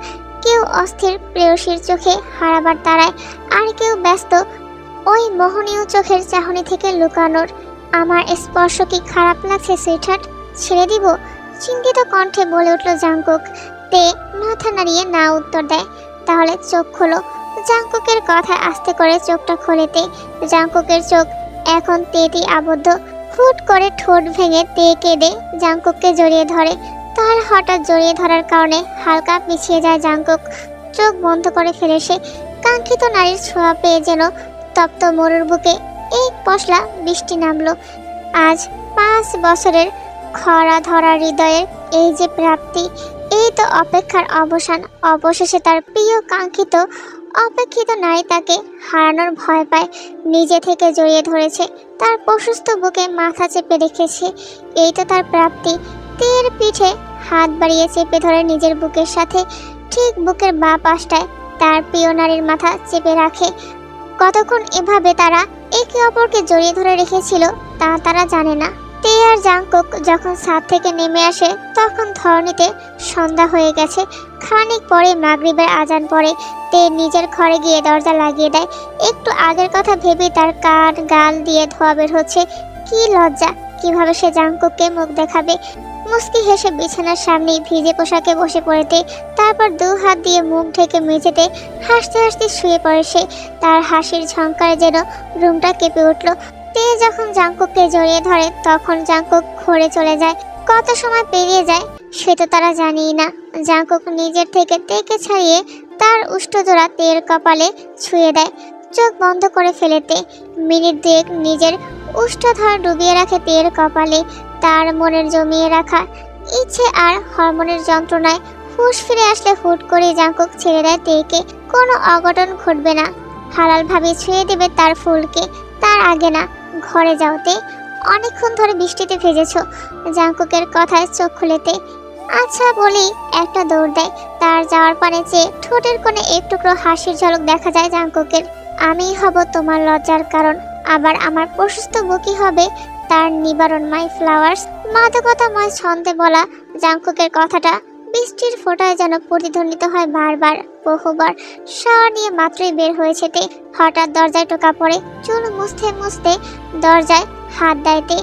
কেউ অস্থির প্রেয়সীর চোখে হারাবার তাড়ায়, আর কেউ ব্যস্ত ওই মোহনীয় চোখের চাহনি থেকে লুকানোর। আমার স্পর্শ কি খারাপ লাগছে সুইটহার্ট? ছেড়ে দিব? চিন্তিত কণ্ঠে বলে উঠল জাঙ্কুক। তে মাথা নাড়িয়ে না উত্তর দেয়। তাহলে চোখ খোলো। জাঙ্কুকের কথায় আস্তে করে চোখটা খোলেতে। জাঙ্কুকের চোখ এখন তেতেই আবদ্ধ। হুট করে ঠোঁট ভেঙে তে কেঁদে জাঙ্কুককে জড়িয়ে ধরে। তার হঠাৎ জড়িয়ে ধরার কারণে হালকা পিছিয়ে যায় জাঙ্কুক। চোখ বন্ধ করে ফেলে সে। কাঙ্ক্ষিত নারীর ছোঁয়া পেয়ে যেন তপ্ত মরুর বুকে এক পশলা বৃষ্টি নামলো। আজ 5 বছরের খরা ধরা হৃদয়ের এই যে প্রাপ্তি, এই তো অপেক্ষার অবসান। অবশেষে তার প্রিয় কাঙ্ক্ষিত অপেক্ষিত নারী তাকে হারানোর ভয় পায়। নিজে থেকে জড়িয়ে ধরেছে, তার প্রশস্ত বুকে মাথা চেপে রেখেছে। এই তো তার প্রাপ্তি। তের পিঠে হাত বাড়িয়ে চেপে ধরে নিজের বুকের সাথে, ঠিক বুকের বাঁ পাশটায় তার প্রিয় নারীর মাথা চেপে রাখে। কতক্ষণ এভাবে তারা একে অপরকে জড়িয়ে ধরে রেখেছিল তা তারা জানে না। তে আর জাঙ্কুক যখন ছাদ থেকে নেমে আসে তখন ধরণীতে সন্ধ্যা হয়ে গেছে। খানিক পরে মাগরিবের আজান পড়ে। তে নিজের ঘরে গিয়ে দরজা লাগিয়ে দেয়। একটু আগের কথা ভেবে তার কান গাল দিয়ে ধোয়া বের হচ্ছে। কি লজ্জা! কিভাবে সে জাঙ্কুককে মুখ দেখাবে? মুস্কি হেসে বিছানার সামনেই ভিজে পোশাকে বসে পড়েতে, তারপর 2 হাত দিয়ে মুখ ঢেকে মেঝেতে হাসতে হাসতে শুয়ে পড়ে সে। তার হাসির ঝংকারে যেন রুমটা কেঁপে উঠল। তে যখন জাঙ্কুককে জড়িয়ে ধরে তখন জাঙ্কুক ঘরে চলে যায়। কত সময় পেরিয়ে যায় সে তো তারা জানিই না। জাঙ্কুক নিজের থেকে তেকে ছাড়িয়ে তার উষ্ঠজোড়া তের কপালে ছুঁয়ে দেয়। চোখ বন্ধ করে ফেলেতে মিনিট 2 নিজের উষ্ঠধর ডুবিয়ে রাখে তের কপালে। তার মনের জমিয়ে রাখা ইচ্ছে আর হরমোনের যন্ত্রণায় হুঁশ ফিরে আসলে হুট করে জাঙ্কুক ছেড়ে দেয় তেকে। কোনো অঘটন ঘটবে না। হালালভাবে ছুঁয়ে দেবে তার ফুলকে। তার আগে না। ঘরে যাওতে অনেকক্ষণ ধরে বৃষ্টিতে ভেজেছ। জাঙ্কুকের কথায় চোখ খুলেতে আচ্ছা বলেই একটা দৌড় দেয়। তার যাওয়ার পানে চেয়ে ঠোঁটের কোণে এক টুকরো হাসির ঝলক দেখা যায় জাঙ্কুকের। আমিই হব তোমার লজ্জার কারণ, আবার আমার প্রশস্ত বুকই হবে তার নিবারণ। মাই ফ্লাওয়ার্স। মাদকতাময় ছন্দে বলা জাঙ্কুকের কথাটা বৃষ্টির ফোঁটায় যেন প্রতিধ্বনিত হয় বারবার, বহুবার। শাওয়ার নিয়ে মাত্রই বের হয়েছে তে। হঠাৎ দরজায় টোকা পড়ে। চুল মুছতে মুছতে দরজায় হাত দেয় তে।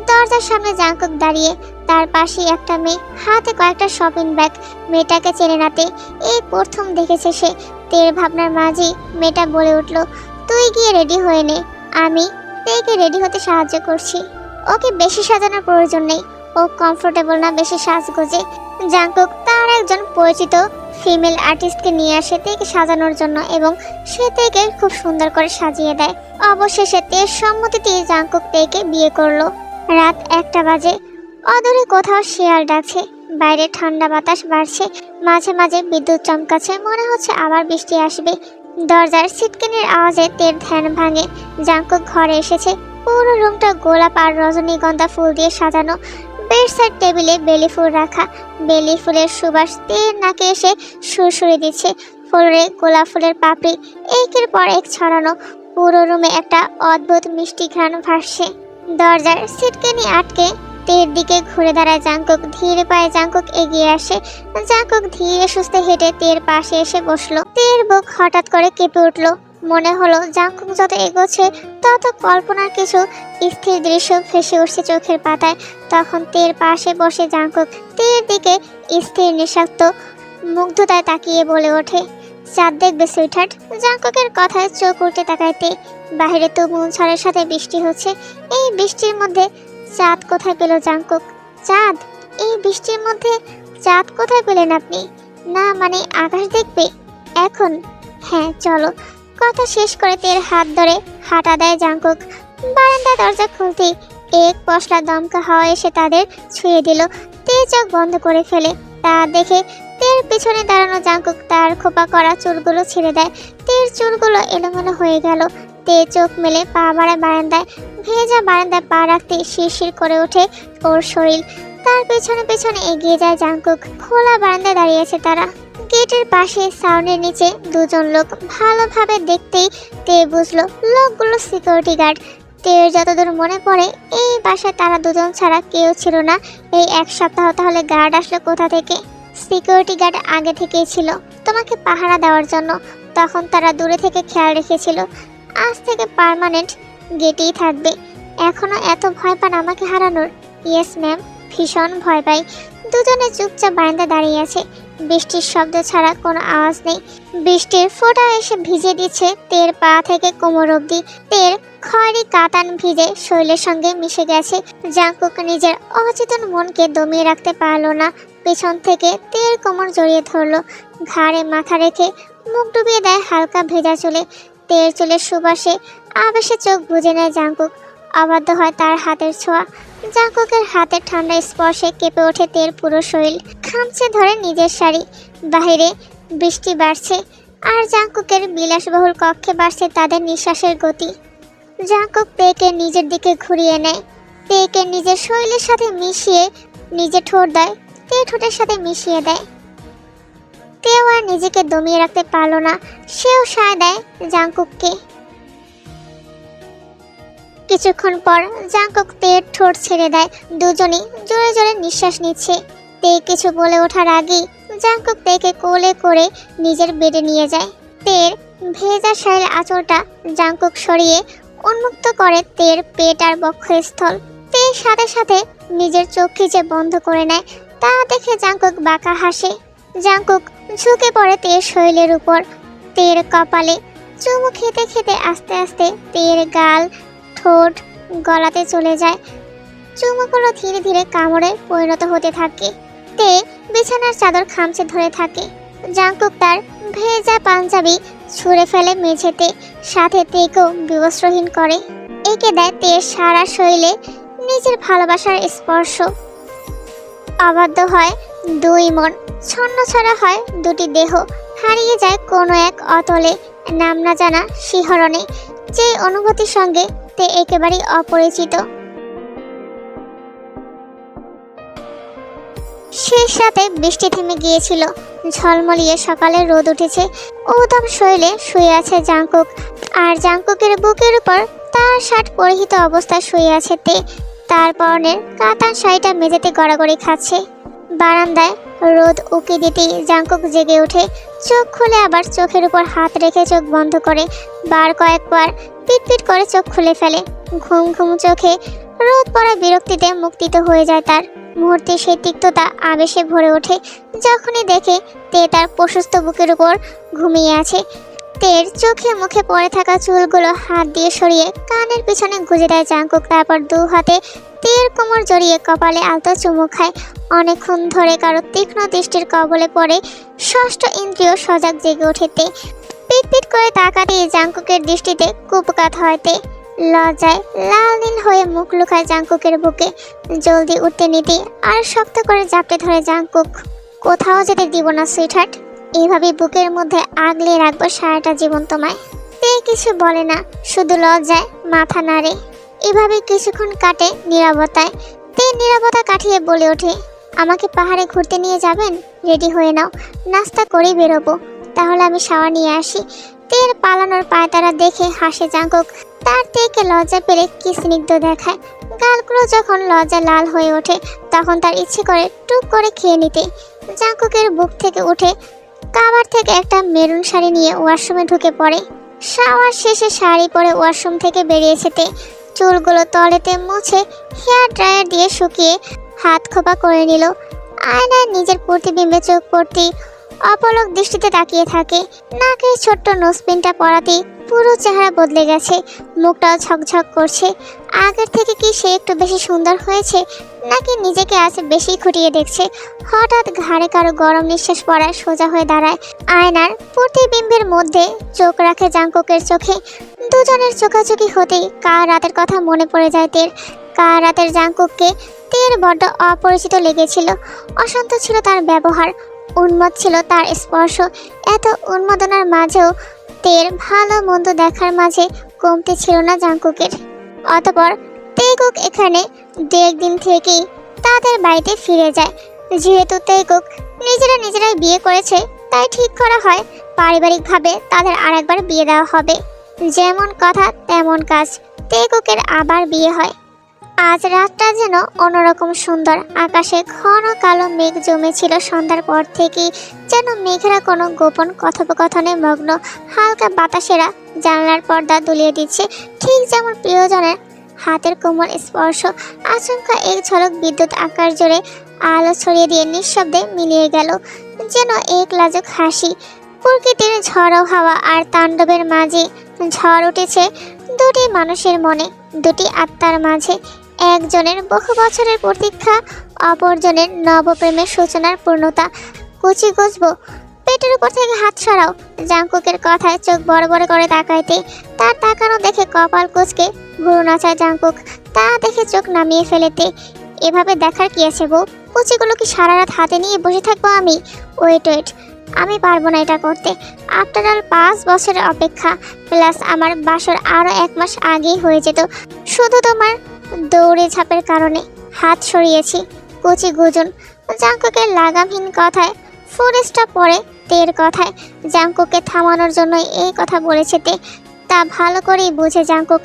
দরজার সামনে জাঙ্কুক দাঁড়িয়ে। তার পাশেই একটা মেয়ে, হাতে কয়েকটা শপিং ব্যাগ। মেয়েটাকে চেনে না তে। এই প্রথম দেখেছে সে। তের ভাবনার মাঝেই মেয়েটা বলে উঠল, তুই গিয়ে রেডি হয়ে নে, আমি তেকে রেডি হতে সাহায্য করছি। ওকে বেশি সাজানোর প্রয়োজন নেই। ও কমফোর্টেবল না বেশি সাজগোজে। জাঙ্কুক তার একজন পরিচিত ফিমেল আর্টিস্টকে নিয়ে আসে তেকে সাজানোর জন্য, এবং সে তেকে খুব সুন্দর করে সাজিয়ে দেয়। অবশেষে তের সম্মতিতে জাঙ্কুক তেকে বিয়ে করলো। রাত 1টা বাজে। অদূরে কোথাও শিয়াল ডাকছে। বাইরে ঠান্ডা বাতাস বাড়ছে। মাঝে মাঝে বিদ্যুৎ চমকাচ্ছে। মনে হচ্ছে আবার বৃষ্টি আসবে। দরজার ছিটকিনির আওয়াজে তের ধ্যান ভাঙে। জাঙ্কুক ঘরে এসেছে। পুরো রুমটা গোলাপ আর রজনীগন্ধা ফুল দিয়ে সাজানো। বেডসাইড টেবিলে বেলি ফুল রাখা। বেলি ফুলের সুবাস তের নাকে এসে সুরসুরি দিচ্ছে। ফ্লোরে গোলাপ ফুলের পাপড়ি একের পর এক ছড়ানো। পুরো রুমে একটা অদ্ভুত মিষ্টি ঘ্রাণ ভাসছে। দরজার ছিটকিনি আটকে তের দিকে ঘুরে দাঁড়ায় জাঙ্কুক। ধীরে পায়ে জাঙ্কুক এগিয়ে আসে। জাঙ্কুক ধীরে সুস্থে হেঁটে তের পাশে এসে বসলো। তের বুক হঠাৎ করে কেঁপে উঠলো। মনে হলো জাঙ্কুক যত এগোচ্ছে তত কল্পনার কিছু স্থির দৃশ্য ভেসে উঠছে চোখের পাতায়। তখন তের পাশে বসে জাঙ্কুক তের দিকে স্থির নিঃশব্দ মুগ্ধতায় তাকিয়ে বলে ওঠে, চাঁদ দেখবে সুইটহার্ট? জাঙ্কুকের কথায় চোখ উল্টে তাকাইতে বাইরে তুমুল ঝড়ের সাথে বৃষ্টি হচ্ছে। এই বৃষ্টির মধ্যে চাঁদ কোথায় পেল জাঙ্কুক? চাঁদ এই বৃষ্টির মধ্যে চাঁদ কোথায় পেলেন আপনি? না মানে আকাশ দেখবে এখন? হ্যাঁ চলো। কথা শেষ করে তের হাত ধরে হাঁটা দেয় জাঙ্কুক। বারান্দা দরজা খুলতেই এক পশলা দমকা হাওয়া এসে তাদের ছুঁয়ে দিল। তে চোখ বন্ধ করে ফেলে। তা দেখে তের পিছনে দাঁড়ানো জাঙ্কুক তার খোপা করা চুলগুলো ছেড়ে দেয়। তের চুলগুলো এলোমেলো হয়ে গেল। তে চোখ মেলে পা বাড়ায় বারান্দায়। ভেজা বারান্দায় পা রাখতে শিরশির করে ওঠে ওর শরীর। তার পেছনে পেছনে এগিয়ে যায় জাঙ্কুক। খোলা বারান্দায় দাঁড়িয়েছে তারা। গেটের পাশে সাউন্ডের নিচে দুজন লোক। ভালোভাবে দেখতেই তে বুঝলো লোকগুলো সিকিউরিটি গার্ড। তের যতদূর মনে পড়ে এই বাসায় তারা দুজন ছাড়া কেউ ছিল না। এই এক সপ্তাহ তাহলে গার্ড আসলো কোথা থেকে? সিকিউরিটি গার্ড আগে থেকেই ছিল তোমাকে পাহারা দেওয়ার জন্য। তখন তারা দূরে থেকে খেয়াল রেখেছিল। আজ থেকে পার্মানেন্ট গেটেই থাকবে। এখনো এত ভয় পান আমাকে হারানোর? ইয়েস ম্যাম, ভীষণ ভয় পাই। দুজনে চুপচাপ বারান্দা দাঁড়িয়ে আছে। বৃষ্টির শব্দ ছাড়া কোনো আওয়াজ নেই। বৃষ্টির ফোঁটা এসে ভিজে দিচ্ছে তের পা থেকে কোমর অবধি। তের খয়েরি কাতান ভিজে শরীরের সঙ্গে মিশে গেছে। জাঙ্কুক নিজের অচেতন মনকে দমিয়ে রাখতে পারলো না। পেছন থেকে তের কোমর জড়িয়ে ধরলো। ঘাড়ে মাথা রেখে মুখ ডুবিয়ে দেয় হালকা ভেজা চুলে। তের চুলের সুবাসে আবেশে চোখ বুজে নেয় জাঙ্কুক। অবাধ্য হয় তার হাতের ছোঁয়া। জাঙ্কুকের হাতের ঠান্ডা স্পর্শে কেঁপে ওঠে তের পুরো শরীর। খামচে ধরে নিজের শাড়ি। বাহিরে বৃষ্টি বাড়ছে আর জাঙ্কুকের বিলাসবহুল কক্ষে বাড়ছে তাদের নিঃশ্বাসের গতি। জাঙ্কুক তেকে নিজের দিকে ঘুরিয়ে নেয়। তেকে নিজের শরীরের সাথে মিশিয়ে নিজে ঠোঁট দেয়। তে ঠোঁটের সাথে মিশিয়ে দেয়। তেও আর নিজেকে দমিয়ে রাখতে পারলো না। সেও সায় দেয় জাঙ্কুককে। কিছুক্ষণ পর জাঙ্কুক তের ঠোঁট ছেড়ে দেয়। দুজনেই জোরে জোরে নিঃশ্বাস নিচ্ছে। তে কিছু বলে ওঠার আগেই জাঙ্কুক তেকে কোলে করে নিজের বেডে নিয়ে যায়। তের ভেজা শাড়ির আঁচলটা জাঙ্কুক সরিয়ে উন্মুক্ত করে তের পেট আর বক্ষস্থল। তের সাথে সাথে নিজের চোখ খিচে বন্ধ করে নেয়। তা দেখে জাঙ্কুক বাঁকা হাসে। জাঙ্কুক ঝুঁকে পড়ে তের শরীরের উপর। তের কপালে চুমু খেতে খেতে আস্তে আস্তে তের গাল, ঠোঁট, গলাতে চলে যায়। চুমুগুলো ধীরে ধীরে কামড়ে পরিণত হতে থাকে। তে বিছানার চাদর খামচে ধরে থাকে। জাঙ্কুক তার ভেজা পাঞ্জাবি ছুঁড়ে ফেলে মেঝেতে। সাথে তেকেও বিবস্ত্রহীন করে। এঁকে দেয় তের সারা শরীরে নিজের ভালোবাসার স্পর্শ। অবাধ্য হয় দুই মন, ছন্নছাড়া হয় দুটি দেহ। হারিয়ে যায় কোনো এক অতলে, নাম না জানা শিহরণে। যে অনুভূতির সঙ্গে তে একেবারেই অপরিচিত। শেষ রাতে বৃষ্টি থেমে গিয়েছিল। ঝলমলিয়ে সকালে রোদ উঠেছে। উদম শৈলে শুয়ে আছে জাঙ্কুক। আর জাঙ্কুকের বুকের উপর তার শার্ট পরিহিত অবস্থায় শুয়ে আছে তে। তার পরনের কাতান শাড়িটা মেঝেতে গড়াগড়ি খাচ্ছে। বারান্দায় রোদ উকি দিতেই জাঙ্কুক জেগে ওঠে। চোখ খুলে আবার চোখের উপর হাত রেখে চোখ বন্ধ করে বার কয়েকবার পিটপিট করে চোখ খুলে ফেলে। ঘুম ঘুম চোখে রোদ পড়া বিরক্তিতে মুক্তিত হয়ে যায় তার। মুহূর্তে সেই তিক্ততা আবেশে ভরে ওঠে যখনই দেখে তে তার প্রশস্ত বুকের উপর ঘুমিয়ে আছে। তের চোখে মুখে পড়ে থাকা চুলগুলো হাত দিয়ে সরিয়ে কানের পিছনে গুজে দেয় জাঙ্কুক। তারপর দু হাতে তের কোমর জড়িয়ে কপালে আলতো চুমু খায়। অনেকক্ষণ ধরে কারো তীক্ষ্ণ দৃষ্টির কবলে পড়ে ষষ্ঠ ইন্দ্রিয় সজাগ জেগে ওঠে তে। পিটপিট করে তাকাতেই জাঙ্কুকের দৃষ্টিতে কুপকাত হয় তে। লজ্জায় লাল নীল হয়ে মুখ লুকায় জাঙ্কুকের বুকে। জলদি উঠতে নিতে আর শক্ত করে জাপটে ধরে জাঙ্কুক। কোথাও যেতে দিব না সুইটহার্ট। এইভাবে বুকের মধ্যে আগলে রাখবো সারাটা জীবন তোমায়। তে কিছু বলে না, শুধু লজ্জায় মাথা নাড়ে। এভাবে কিছুক্ষণ কাটে নীরবতায়। তে নীরবতা কাটিয়ে বলে ওঠে, আমাকে পাহাড়ে ঘুরতে নিয়ে যাবেন? রেডি হয়ে নাও, নাস্তা করেই বেরোবো। তাহলে আমি শাওয়ার নিয়ে আসি। তের পালানোর পায়তারা দেখে হাসে জাঙ্কুক। তার তেকে লজ্জা পেলে কি স্নিগ্ধ দেখায়। গালগুলো যখন লজ্জা লাল হয়ে ওঠে তখন তার ইচ্ছে করে টুক করে খেয়ে নিতে। জাঙ্কুকের বুক থেকে উঠে কাবার থেকে একটা মেরুন শাড়ি নিয়ে ওয়াশরুমে ঢুকে পড়ে। শাওয়ার শেষে শাড়ি পরে ওয়াশরুম থেকে বেরিয়েছে তে। চুলগুলো তলেতে মুছে হেয়ার ড্রায়ার দিয়ে শুকিয়ে হাত খোপা করে নিল। আয়নায় নিজের প্রতিবিম্বে চোখ পড়তেই অপলক দৃষ্টিতে তাকিয়ে থাকে। নাকের ছোট্ট নোজপিনটা পরাতেই পুরো চেহারা বদলে গেছে, মুখটাও ঝকঝক করছে। আগের থেকে কি সে একটু বেশি সুন্দর হয়েছে, নাকি নিজেকে আজ বেশি খুঁটিয়ে দেখছে? হঠাৎ ঘাড়ে কারো গরম নিঃশ্বাস পড়ায় সোজা হয়ে দাঁড়ায়। আয়নার প্রতিবিম্বের মধ্যে চোখ রাখে জাংকুকের চোখে। দুজনের চোখাচোখি হতেই কাল রাতের কথা মনে পড়ে যায় তের। কাল রাতের জাংকুককে তের বড্ড অপরিচিত লেগেছিল। অশান্ত ছিল তার ব্যবহার, উন্মাদ ছিল তার স্পর্শ। এত উন্মাদনার মাঝেও তের ভালো মন্দ দেখার মাঝে কমতে ছিল না জাংকুকের। অতঃপর তেকুক এখানে 1.5 দিন থেকেই তাদের বাড়িতে ফিরে যায়। যেহেতু তেকুক নিজেরাই বিয়ে করেছে, তাই ঠিক করা হয় পারিবারিকভাবে তাদের আরেকবার বিয়ে দেওয়া হবে। যেমন কথা তেমন কাজ, তেকুকের আবার বিয়ে হয়। আজ রাতটা যেন অন্যরকম সুন্দর। আকাশে ঘন কালো মেঘ জমেছিল সন্ধ্যার পর থেকেই, যেন মেঘেরা কোনো গোপন কথোপকথনে মগ্ন। হালকা বাতাসেরা জানলার পর্দা দুলিয়ে দিচ্ছে, ঠিক যেমন প্রিয়জনের হাতের কোমল স্পর্শ। আচমকা এক ঝলক বিদ্যুৎ আকাশ জুড়ে আলো ছড়িয়ে দিয়ে নিঃশব্দে মিলিয়ে গেল, যেন এক লাজুক হাসি। প্রকৃতির ঝড়ো হাওয়া আর তাণ্ডবের মাঝে ঝড় উঠেছে দুটি মানুষের মনে, দুটি আত্মার মাঝে। একজনের বহু বছরের প্রতীক্ষা, অপরজনের নবপ্রেমের সূচনার পূর্ণতা। কুচি গজবো, পেটের উপর থেকে হাত সরাও। জাংকুকের কথায় চোখ বড় বড় করে তাকাইতে, তার তাকানো দেখে কপাল কুচকে ভুরু নাচায় জাংকুক। তা দেখে চোখ নামিয়ে ফেলেতে, এভাবে দেখার কি আছে বউ? কুচিগুলো কি সারা রাত হাতে নিয়ে বসে থাকবো আমি? ওয়েট, আমি পারবো না এটা করতে। আফটার অল 5 বছরের অপেক্ষা, প্লাস আমার বাসর আরও 1 মাস আগেই হয়ে যেত। শুধু তোমার দৌড়ে ঝাঁপের কারণে হাত সরিয়েছি। কুচি গুজন। জাংকুকের লাগামহীন কথায় ফুল স্টপ পড়ে তের কথায়। জাংকুককে থামানোর জন্য এই কথা বলেছে তে, তা ভালো করেই বুঝে জাংকুক।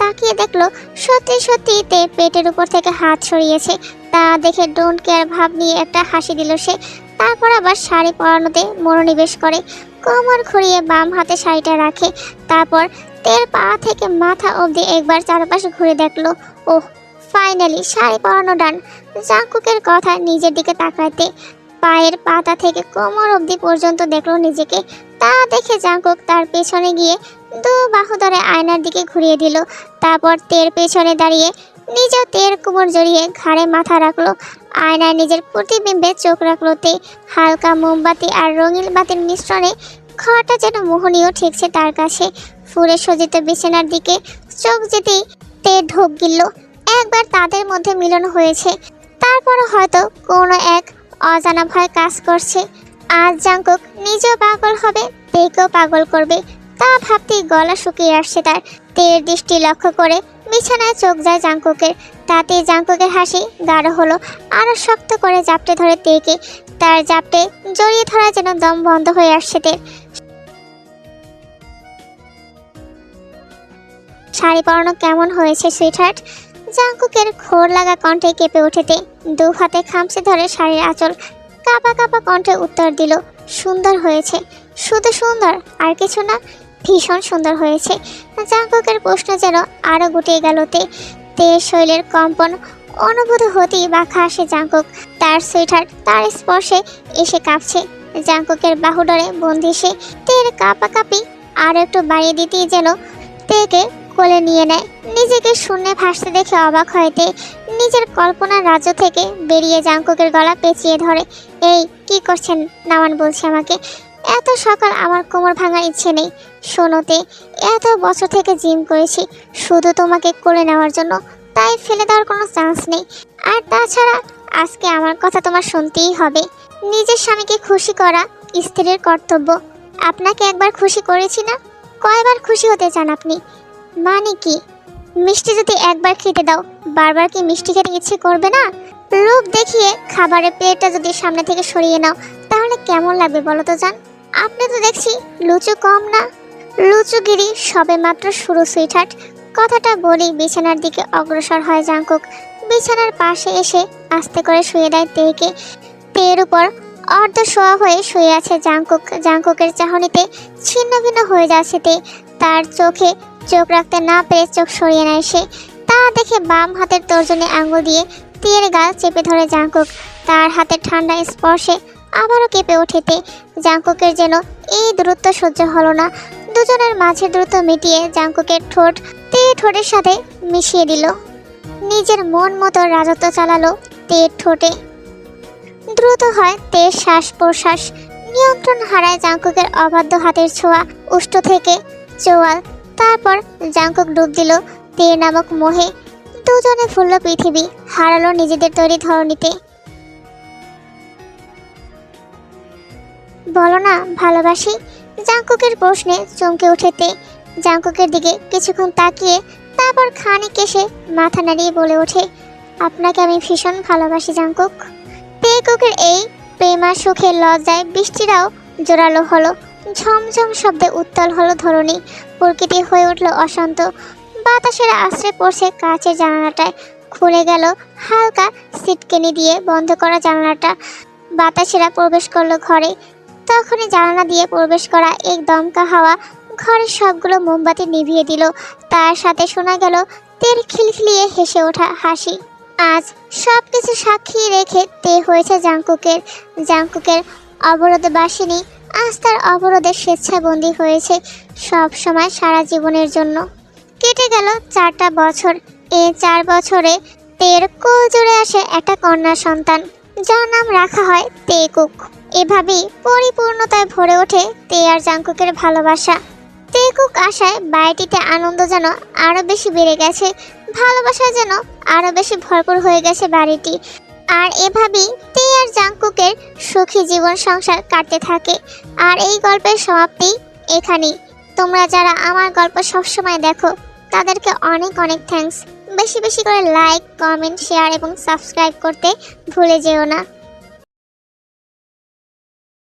তাকিয়ে দেখলো সত্যি তে পেটের উপর থেকে হাত সরিয়েছে। তা দেখে ডোন্ট কেয়ার ভাব নিয়ে একটা হাসি দিল সে। তারপর আবার শাড়ি পরানোতে মনোনিবেশ করে, কোমর ঘুরিয়ে বাম হাতে শাড়িটা রাখে। তারপর তের পা থেকে মাথা অবধি একবার চারপাশে ঘুরে দেখলো। ওহ, ফাইনালি শাড়ি পরানো ডান। জাংকুকের কথা নিজের দিকে তাকাইতে পায়ের পাতা থেকে কোমর অবধি পর্যন্ত দেখলো নিজেকে। তা দেখে জাংকুক তার পেছনে গিয়ে 2 বাহু ধরে আয়নার দিকে ঘুরিয়ে দিল। তারপর তের পেছনে দাঁড়িয়ে নিজেও তের কোমর জড়িয়ে ঘাড়ে মাথা রাখলো। আয়নায় নিজের প্রতিবিম্বে চোখ রাখলো তে। হালকা মোমবাতি আর রঙিন বাতির মিশ্রণে ঘরটা যেন মোহনীয় ঠেকছে তার কাছে। ফুলে সজ্জিত বিছানার দিকে চোখ যেতেই তে ঢোক গিলল। একবার তাদের মধ্যে মিলন হয়েছে, তারপরও হয়তো কোনো এক অজানা ভয় কাজ করছে। আজ জাংকুক নিজেও পাগল হবে, তেকেও পাগল করবে, তা ভাবতেই গলা শুকিয়ে আসছে তার। তের দৃষ্টি লক্ষ্য করে বিছানায় চোখ যায় জাংকুকের। তাতে জাংকুকের হাসি গাঢ় হলো, আরো শক্ত করে জাপটে ধরে তেকে। তার জাপটে জড়িয়ে ধরা যেন দম বন্ধ হয়ে আসছে তের। শাড়ি পরানো কেমন হয়েছে সুইটহার্ট? জাংকুকের ঘোর লাগা কণ্ঠে কেঁপে ওঠেতে 2 হাতে খামচে ধরে শাড়ির আঁচল কাঁপা কণ্ঠে উত্তর দিল, সুন্দর হয়েছে। শুধু সুন্দর, আর কিছু না? ভীষণ সুন্দর হয়েছে। জাংকুকের প্রশ্ন যেন আরো গুটিয়ে গেল তের শৈলের কম্পন অনুভূত হতেই বাঁকা আসে জাংকুক। তার সুইটহার্ট তার স্পর্শে এসে কাঁপছে। জাংকুকের বাহুডরে বন্দি সে। তের কাঁপি আর একটু বাড়িয়ে দিতেই যেন তেকে কোলে নিয়ে নেয়। নিজেকে শূন্যে ভাসতে দেখে অবাক হয়েতে নিজের কল্পনার রাজ্য থেকে বেরিয়ে জাংকুকের গলা পেঁচিয়ে ধরে। এই কি করছেন? নামান বলছে আমাকে। এত সকাল আমার কোমর ভাঙার ইচ্ছে নেই। শোনোতে, এত বছর থেকে জিম করেছি শুধু তোমাকে কোলে নেওয়ার জন্য, তাই ফেলে দেওয়ার কোনো চান্স নেই। আর তাছাড়া আজকে আমার কথা তোমার শুনতেই হবে। নিজের স্বামীকে খুশি করা স্ত্রীর কর্তব্য। আপনাকে একবার খুশি করেছি না? কয়বার খুশি হতে চান আপনি? মানে কি? মিষ্টি যদি একবার খেতে দাও, বারবার কি মিষ্টি খেতে ইচ্ছে করবে না? রূপ দেখিয়ে খাবারের প্লেটটা যদি সামনে থেকে সরিয়ে নাও, তাহলে কেমন লাগবে বলো তো জান? আপনি তো দেখছি লুচু কম না। লুচুগিরি সবে মাত্র শুরু সুইটহার্ট। কথাটা বলি বিছানার দিকে অগ্রসর হয় জাংকুক। বিছানার পাশে এসে আস্তে করে শুয়ে দেয় তেকে। তের উপর অর্ধ শোয়া হয়ে শুয়ে আছে জাংকুক। জাংকুকের চাহনিতে ছিন্ন ভিন্ন হয়ে যাচ্ছে তে। তার চোখে চোখ রাখতে না পেরে চোখ সরিয়ে নেয় সে। তা দেখে বাম হাতের তর্জনী আঙুল দিয়ে তের গাল চেপে ধরে জাংকুক। তার হাতের ঠান্ডা স্পর্শে আবারও কেঁপে ওঠেতে। জাংকুকের যেন এই দূরত্ব সহ্য হলো না। দুজনের মাঝে দ্রুত মিটিয়ে জাংকুকের ঠোঁট তেয়ের ঠোঁটের সাথে মিশিয়ে দিল। নিজের মন মতো রাজত্ব চালালো তেয়ের ঠোঁটে। দ্রুত হয় তেয়ের শ্বাস প্রশ্বাস, নিয়ন্ত্রণ হারায় জাংকুকের অবাধ্য হাতের ছোঁয়া উষ্ঠ থেকে চোয়াল। তারপর জাংকুক ডুব দিল তে নামক মোহে। দুজনে ফুলল পৃথিবী, হারালো নিজেদের তৈরি ধরনীতে। বলো না ভালোবাসি, জাংকুকের প্রশ্নে চমকে উঠে তে। জাংকুকের দিকে কিছুক্ষণ তাকিয়ে তারপর খানিক এসে মাথা নাড়িয়ে বলে ওঠে, আপনাকে আমি ভীষণ ভালোবাসি জাংকুক। তেকুকের এই প্রেমার সুখে লজ্জায় বৃষ্টিরাও জোরালো হলো। ঝমঝম শব্দে উত্তাল হলো ধরণী। প্রকৃতি হয়ে উঠল অশান্ত। বাতাসের আশ্রে পড়ছে কাচের জানালাটায়। খুলে গেল হালকা সিটকেনি দিয়ে বন্ধ করা জানালাটা। বাতাসেরা প্রবেশ করলো ঘরে। তখনই জানালা দিয়ে প্রবেশ করা এক দমকা হাওয়া ঘরের সবগুলো মোমবাতি নিভিয়ে দিল। তার সাথে শোনা গেল তের খিলখিলিয়ে হেসে ওঠা হাসি। আজ সব কিছু সাক্ষী রেখে তে হয়েছে জাংকুকের অবরোধবাসিনী। আজ তার অবরোধের স্বেচ্ছাবন্দী হয়েছে সব সময়, সারা জীবনের জন্য। কেটে গেল 4টা বছর। এই 4 বছরে তের কোল জুড়ে আসে একটা কন্যা সন্তান, যার নাম রাখা হয় তেকুক। এভাবেই পরিপূর্ণতায় ভরে ওঠে তে আর জাংকুকের ভালোবাসা। তেকুক আশায় বাড়িটিতে আনন্দ যেন আরো বেশি বেড়ে গেছে, ভালোবাসা যেন আরো বেশি ভরপুর হয়ে গেছে বাড়িটি। আর এভাবেই তে আর জাংকুকের সুখী জীবন সংসার কাটতে থাকে। আর এই গল্পের সমাপ্তি এখানেই। তোমরা যারা আমার গল্প সবসময় দেখো তাদেরকে অনেক অনেক থ্যাঙ্কস। বেশি বেশি করে লাইক, কমেন্ট, শেয়ার এবং সাবস্ক্রাইব করতে ভুলে যেও না।